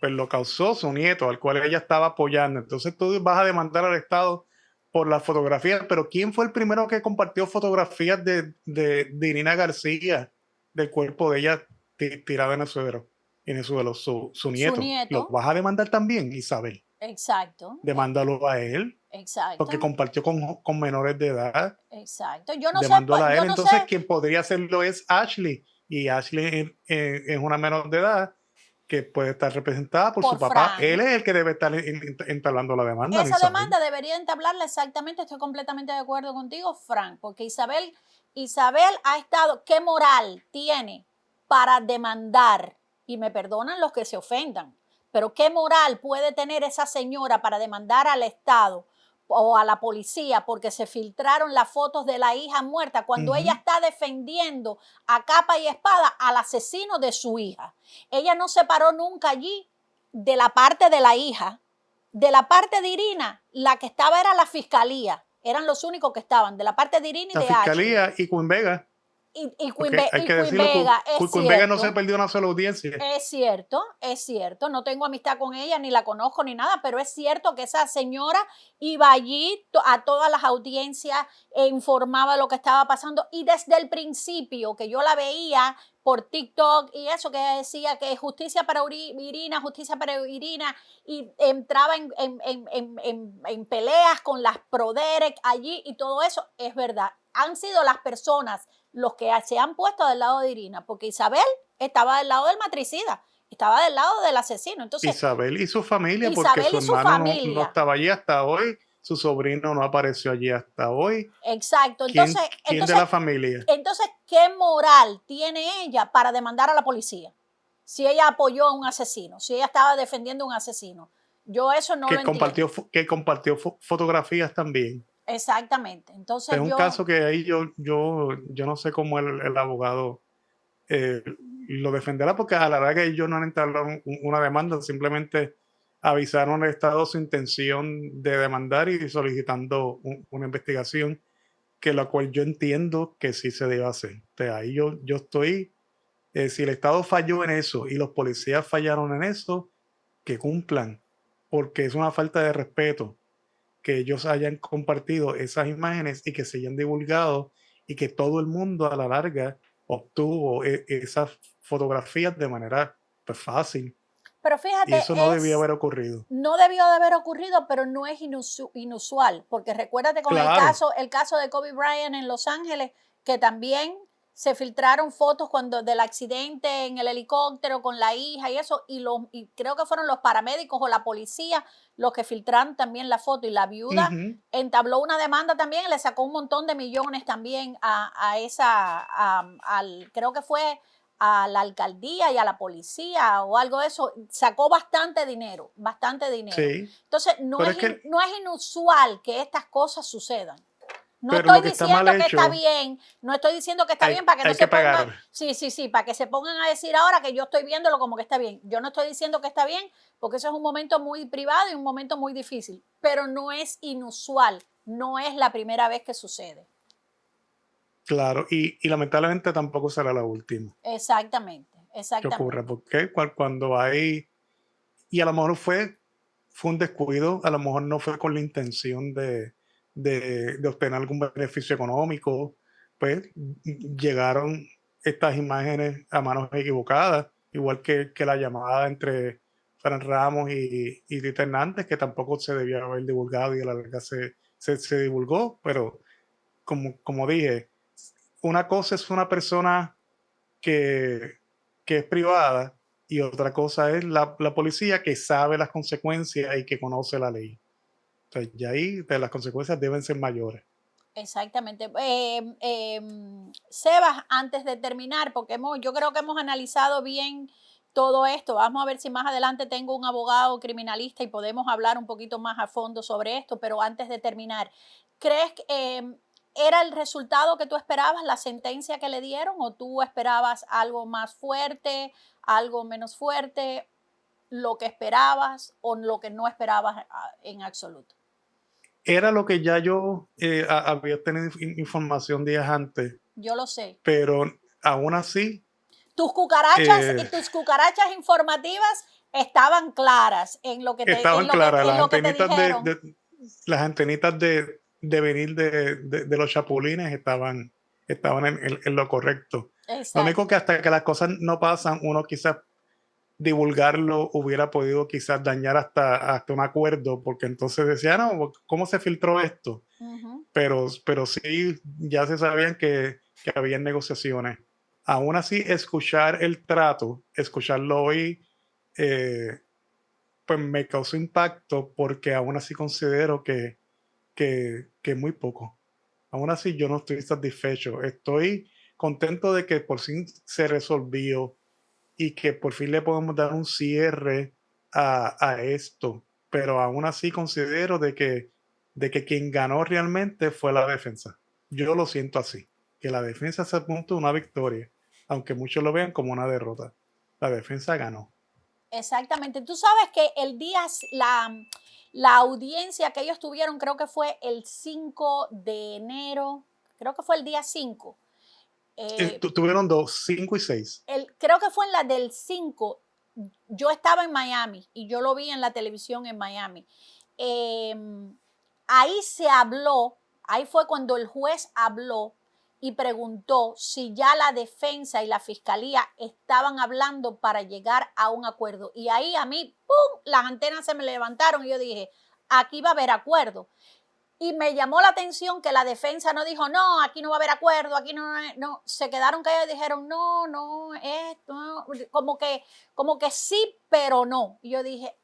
Pues lo causó su nieto, al cual ella estaba apoyando. Entonces tú vas a demandar al Estado por las fotografías, pero ¿quién fue el primero que compartió fotografías de Irina García, del cuerpo de ella tirada en el suelo? Su nieto. ¿Lo vas a demandar también, Isabel? Exacto. Demándalo a él. Exacto. Porque compartió con menores de edad. Exacto. Yo no Demándalo a él. Entonces, sé. quien podría hacerlo es Ashley. Y Ashley es una menor de edad que puede estar representada por su papá. Frank. Él es el que debe estar entablando la demanda. Esa demanda debería entablarla, exactamente. Estoy completamente de acuerdo contigo, Frank. Porque Isabel ha estado. ¿Qué moral tiene para demandar? Y me perdonan los que se ofendan, pero ¿qué moral puede tener esa señora para demandar al Estado o a la policía porque se filtraron las fotos de la hija muerta cuando ella está defendiendo a capa y espada al asesino de su hija. Ella no se paró nunca allí de la parte de la hija. De la parte de Irina, la que estaba era la fiscalía. Eran los únicos que estaban, de la parte de Irina y La de fiscalía Ashley. y Queen Vega. Y Porque hay que Queen decirlo, Vega, es Queen Vega no se cierto. perdió una sola audiencia. Es cierto, no tengo amistad con ella, ni la conozco ni nada, pero es cierto que esa señora iba allí a todas las audiencias e informaba lo que estaba pasando y desde el principio que yo la veía por TikTok y eso que decía que justicia para Irina, justicia para Irina y entraba en peleas con las pro Derek allí y todo eso, es verdad. Han sido las personas los que se han puesto del lado de Irina, porque Isabel estaba del lado del matricida, estaba del lado del asesino. Entonces, Isabel y su familia, Isabel porque su y su hermano no familia. estaba allí hasta hoy, su sobrino no apareció allí hasta hoy. Exacto. ¿Quién Entonces, de la familia? Entonces, ¿qué moral tiene ella para demandar a la policía? Si ella apoyó a un asesino, si ella estaba defendiendo a un asesino. Yo eso no lo entiendo. Que compartió fotografías también. Exactamente. Entonces Es un caso que ahí yo no sé cómo el abogado lo defenderá, porque a la verdad que ellos no han entablado una demanda, simplemente avisaron al Estado su intención de demandar y solicitando una investigación, que la cual yo entiendo que sí se debe hacer. O sea, ahí yo estoy, si el Estado falló en eso y los policías fallaron en eso, que cumplan, porque es una falta de respeto que ellos hayan compartido esas imágenes y que se hayan divulgado y que todo el mundo a la larga obtuvo esas fotografías de manera pues, fácil. Pero fíjate, y eso no debía haber ocurrido. No debió de haber ocurrido, pero no es inusual, porque recuérdate con Claro. el caso de Kobe Bryant en Los Ángeles, que también se filtraron fotos del accidente en el helicóptero con la hija y eso, y creo que fueron los paramédicos o la policía los que filtraron también la foto, y la viuda entabló una demanda también, le sacó un montón de millones también creo que fue a la alcaldía y a la policía o algo de eso, sacó bastante dinero. Sí. Entonces, no es inusual que estas cosas sucedan. No Pero estoy diciendo que está bien, no estoy diciendo que está bien para que no se pongan, para que se pongan a decir ahora que yo estoy viéndolo como que está bien. Yo no estoy diciendo que está bien, porque eso es un momento muy privado y un momento muy difícil, pero no es inusual, no es la primera vez que sucede. Claro, y lamentablemente tampoco será la última. Exactamente. Que ocurra, porque cuando hay, y a lo mejor fue un descuido, a lo mejor no fue con la intención de obtener algún beneficio económico, pues llegaron estas imágenes a manos equivocadas, igual que la llamada entre Fran Ramos y Tita Hernández, que tampoco se debía haber divulgado y a la larga se divulgó, pero como dije, una cosa es una persona que es privada y otra cosa es la policía que sabe las consecuencias y que conoce la ley. Entonces, ya ahí las consecuencias deben ser mayores. Exactamente. Sebas, antes de terminar, porque yo creo que hemos analizado bien todo esto, vamos a ver si más adelante tengo un abogado criminalista y podemos hablar un poquito más a fondo sobre esto, pero antes de terminar, ¿crees que era el resultado que tú esperabas, la sentencia que le dieron, o tú esperabas algo más fuerte, algo menos fuerte, lo que esperabas o lo que no esperabas en absoluto? Era lo que ya yo había tenido información días antes. Yo lo sé. Pero aún así... Tus cucarachas informativas estaban claras en lo que te estaban claras, dijeron. Las antenitas de venir de los chapulines estaban en lo correcto. Exacto. Lo único que hasta que las cosas no pasan, uno quizás divulgarlo hubiera podido quizás dañar hasta un acuerdo, porque entonces decía, no, ¿cómo se filtró esto? Pero sí, ya se sabían que había negociaciones. Aún así, escuchar el trato, escucharlo hoy, pues me causó impacto, porque aún así considero que es muy poco. Aún así, yo no estoy satisfecho. Estoy contento de que por fin se resolvió y que por fin le podemos dar un cierre a esto. Pero aún así considero de que de que quien ganó realmente fue la defensa. Yo lo siento así, que la defensa se apuntó a una victoria, aunque muchos lo vean como una derrota. La defensa ganó. Exactamente. Tú sabes que la audiencia que ellos tuvieron, creo que fue el 5 de enero, creo que fue el día 5. Tuvieron 2, 5 y 6. Creo que fue en la del 5. Yo estaba en Miami y yo lo vi en la televisión en Miami. Ahí se habló, ahí fue cuando el juez habló y preguntó si ya la defensa y la fiscalía estaban hablando para llegar a un acuerdo. Y ahí a mí, ¡pum!, las antenas se me levantaron y yo dije, aquí va a haber acuerdo. Y me llamó la atención que la defensa no dijo, no, aquí no va a haber acuerdo, aquí no, se quedaron callados y dijeron, no, esto, no. Como que sí, pero no. Y yo dije,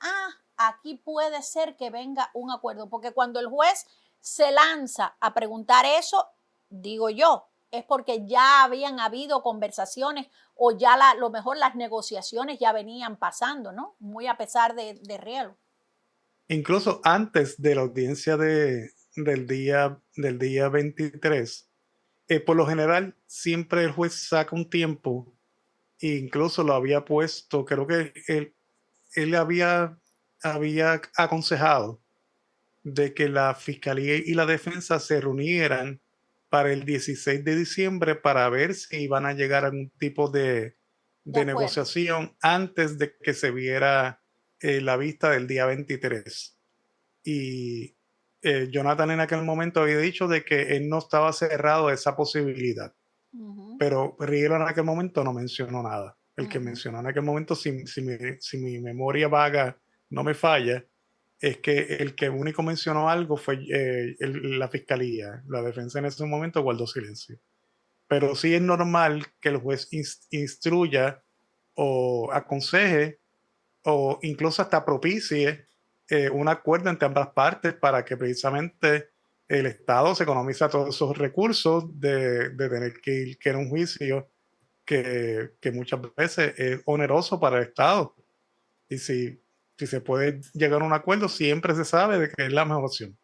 aquí puede ser que venga un acuerdo, porque cuando el juez se lanza a preguntar eso, digo yo, es porque ya habían habido conversaciones o ya lo mejor las negociaciones ya venían pasando, ¿no? Muy a pesar de riesgo. Incluso antes de la audiencia del día 23, por lo general siempre el juez saca un tiempo, e incluso lo había puesto, creo que él había aconsejado de que la fiscalía y la defensa se reunieran para el 16 de diciembre para ver si iban a llegar a algún tipo de negociación antes de que se viera la vista del día 23. Y Jonathan en aquel momento había dicho de que él no estaba cerrado a esa posibilidad. Pero Rielo en aquel momento no mencionó nada. El que mencionó en aquel momento, si mi memoria vaga no me falla, es que el que único mencionó algo fue la fiscalía. La defensa en ese momento guardó silencio. Pero sí es normal que el juez instruya o aconseje o incluso hasta propicie un acuerdo entre ambas partes para que precisamente el Estado se economiza todos esos recursos de tener que ir a un juicio que muchas veces es oneroso para el Estado. Y si se puede llegar a un acuerdo, siempre se sabe de que es la mejor opción.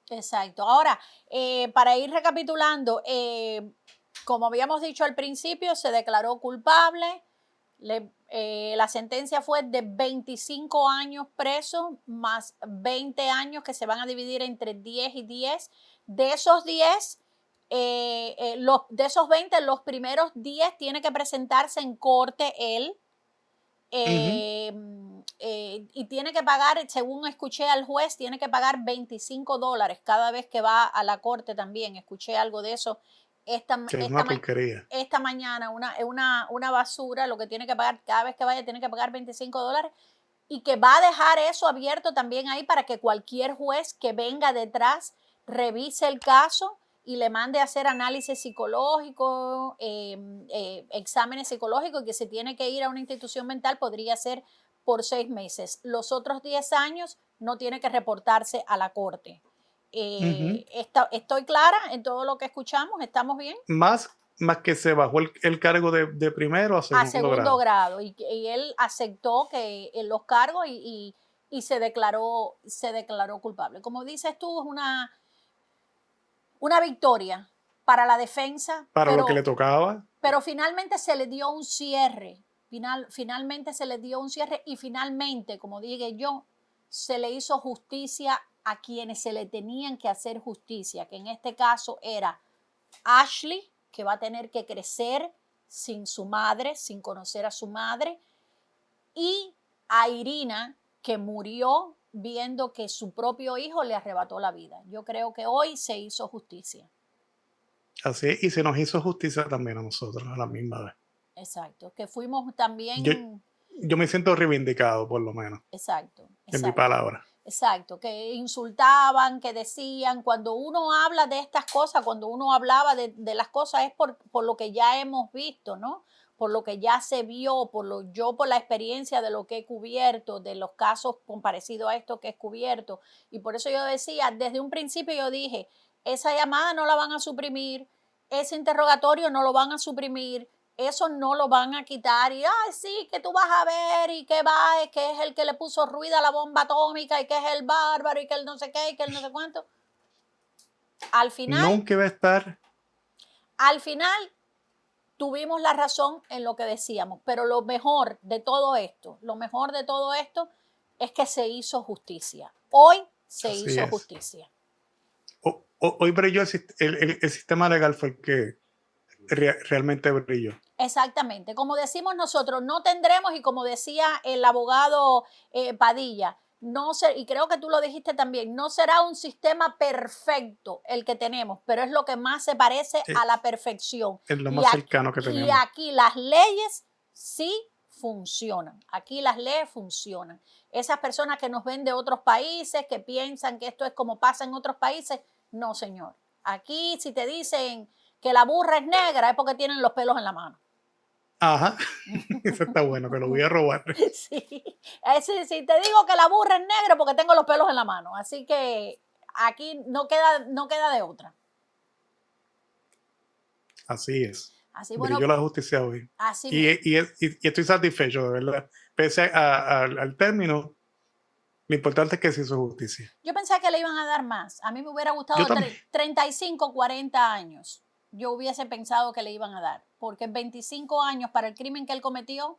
Exacto. Ahora, para ir recapitulando, como habíamos dicho al principio, se declaró culpable. La sentencia fue de 25 años preso más 20 años que se van a dividir entre 10 y 10. De esos 10, de esos 20, los primeros 10 tiene que presentarse en corte él. Y tiene que pagar, según escuché al juez, tiene que pagar $25 cada vez que va a la corte también. Escuché algo de eso esta mañana, una basura, lo que tiene que pagar cada vez que vaya, tiene que pagar $25 y que va a dejar eso abierto también ahí para que cualquier juez que venga detrás revise el caso y le mande a hacer análisis psicológico, exámenes psicológicos, que se tiene que ir a una institución mental, podría ser por 6 meses. Los otros 10 años no tiene que reportarse a la corte. ¿Estoy clara en todo lo que escuchamos? ¿Estamos bien? Más que se bajó el cargo de primero a segundo grado. Y él aceptó que los cargos y se declaró culpable. Como dices tú, es una victoria para la defensa. Para lo que le tocaba. Pero finalmente se le dio un cierre. Finalmente se le dio un cierre y finalmente, como dije yo, se le hizo justicia a quienes se le tenían que hacer justicia, que en este caso era Ashley, que va a tener que crecer sin su madre, sin conocer a su madre, y a Irina, que murió viendo que su propio hijo le arrebató la vida. Yo creo que hoy se hizo justicia. Así es, y se nos hizo justicia también a nosotros a la misma vez. Exacto, que fuimos también... Yo me siento reivindicado, por lo menos. Exacto. En mi palabra. Exacto, que insultaban, que decían, cuando uno habla de estas cosas, cuando uno hablaba de las cosas es por lo que ya hemos visto, ¿no? Por lo que ya se vio, por la experiencia de lo que he cubierto, de los casos parecidos a esto que he cubierto. Y por eso yo decía, desde un principio yo dije, esa llamada no la van a suprimir, ese interrogatorio no lo van a suprimir, eso no lo van a quitar y, ay, sí, que tú vas a ver y que va, que es el que le puso ruido a la bomba atómica y que es el bárbaro y que el no sé qué y que el no sé cuánto. Al final tuvimos la razón en lo que decíamos, pero lo mejor de todo esto es que se hizo justicia. Hoy se Así hizo es. justicia. Hoy brilló el sistema legal, fue el que realmente brilló. Exactamente. Como decimos nosotros, no tendremos, y como decía el abogado Padilla, y creo que tú lo dijiste también, no será un sistema perfecto el que tenemos, pero es lo que más se parece a la perfección. Es lo más cercano que tenemos. Y aquí las leyes sí funcionan. Aquí las leyes funcionan. Esas personas que nos ven de otros países, que piensan que esto es como pasa en otros países, no, señor. Aquí si te dicen que la burra es negra es porque tienen los pelos en la mano. Ajá, eso está bueno, que lo voy a robar. Sí, si te digo que la burra es negra porque tengo los pelos en la mano. Así que aquí no queda de otra. Así es. Así, bueno, brilló la justicia hoy. Así Y estoy satisfecho, de verdad. Pese al término, lo importante es que se hizo justicia. Yo pensé que le iban a dar más. A mí me hubiera gustado 35, 40 años. Yo hubiese pensado que le iban a dar. Porque 25 años para el crimen que él cometió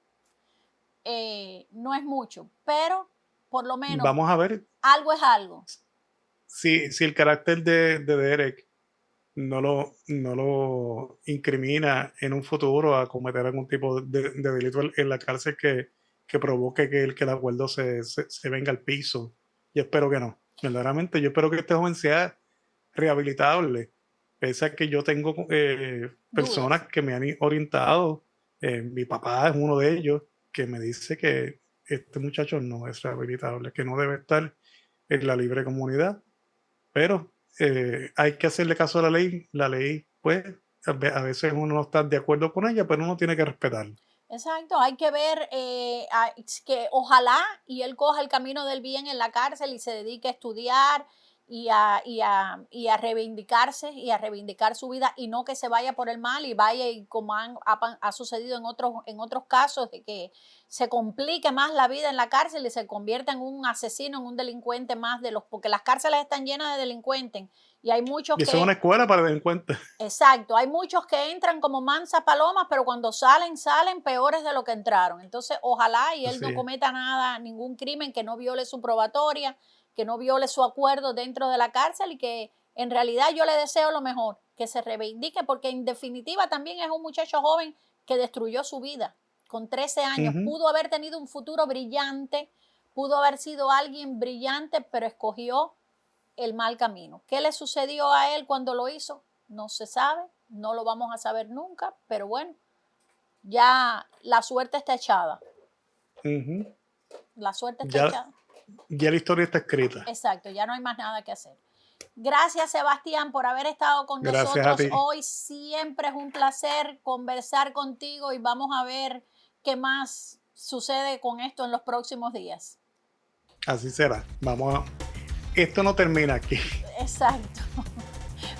no es mucho. Pero, por lo menos, vamos a ver. Algo es algo. Si el carácter de Derek no lo incrimina en un futuro a cometer algún tipo de delito en la cárcel que provoque que el acuerdo se venga al piso. Yo espero que no. Verdaderamente, yo espero que este joven sea rehabilitable. Pese a que yo tengo personas que me han orientado, mi papá es uno de ellos, que me dice que este muchacho no es rehabilitable, que no debe estar en la libre comunidad. Pero hay que hacerle caso a la ley. La ley, pues, a veces uno no está de acuerdo con ella, pero uno tiene que respetarla. Exacto, hay que ver que ojalá y él coja el camino del bien en la cárcel y se dedique a estudiar y a reivindicarse y a reivindicar su vida y no que se vaya por el mal y vaya y como ha sucedido en otros casos de que se complique más la vida en la cárcel y se convierta en un asesino, en un delincuente más porque las cárceles están llenas de delincuentes y hay muchos y eso es una escuela para delincuentes. Exacto, hay muchos que entran como mansas palomas, pero cuando salen peores de lo que entraron. Entonces, ojalá y él no cometa ningún crimen que no viole su probatoria, que no viole su acuerdo dentro de la cárcel y que en realidad yo le deseo lo mejor, que se reivindique, porque en definitiva también es un muchacho joven que destruyó su vida con 13 años. Pudo haber tenido un futuro brillante, pudo haber sido alguien brillante, pero escogió el mal camino. ¿Qué le sucedió a él cuando lo hizo? No se sabe, no lo vamos a saber nunca, pero bueno, ya la suerte está echada. La suerte está echada. Ya la historia está escrita. Exacto, ya no hay más nada que hacer. Gracias, Sebastián, por haber estado con nosotros hoy. Siempre es un placer conversar contigo y vamos a ver qué más sucede con esto en los próximos días. Así será. Esto no termina aquí. Exacto.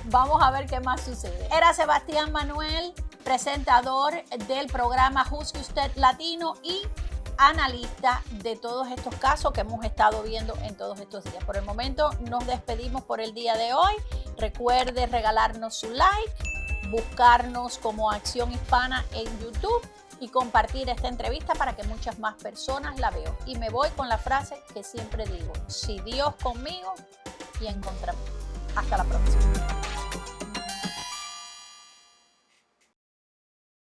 Vamos a ver qué más sucede. Era Sebastián Manuel, presentador del programa Juzgue Usted Latino y analista de todos estos casos que hemos estado viendo en todos estos días. Por el momento nos despedimos por el día de hoy. Recuerde regalarnos su like, buscarnos como Acción Hispana en YouTube y compartir esta entrevista para que muchas más personas la vean. Y me voy con la frase que siempre digo: si Dios conmigo, ¿quién contra mí? Hasta la próxima.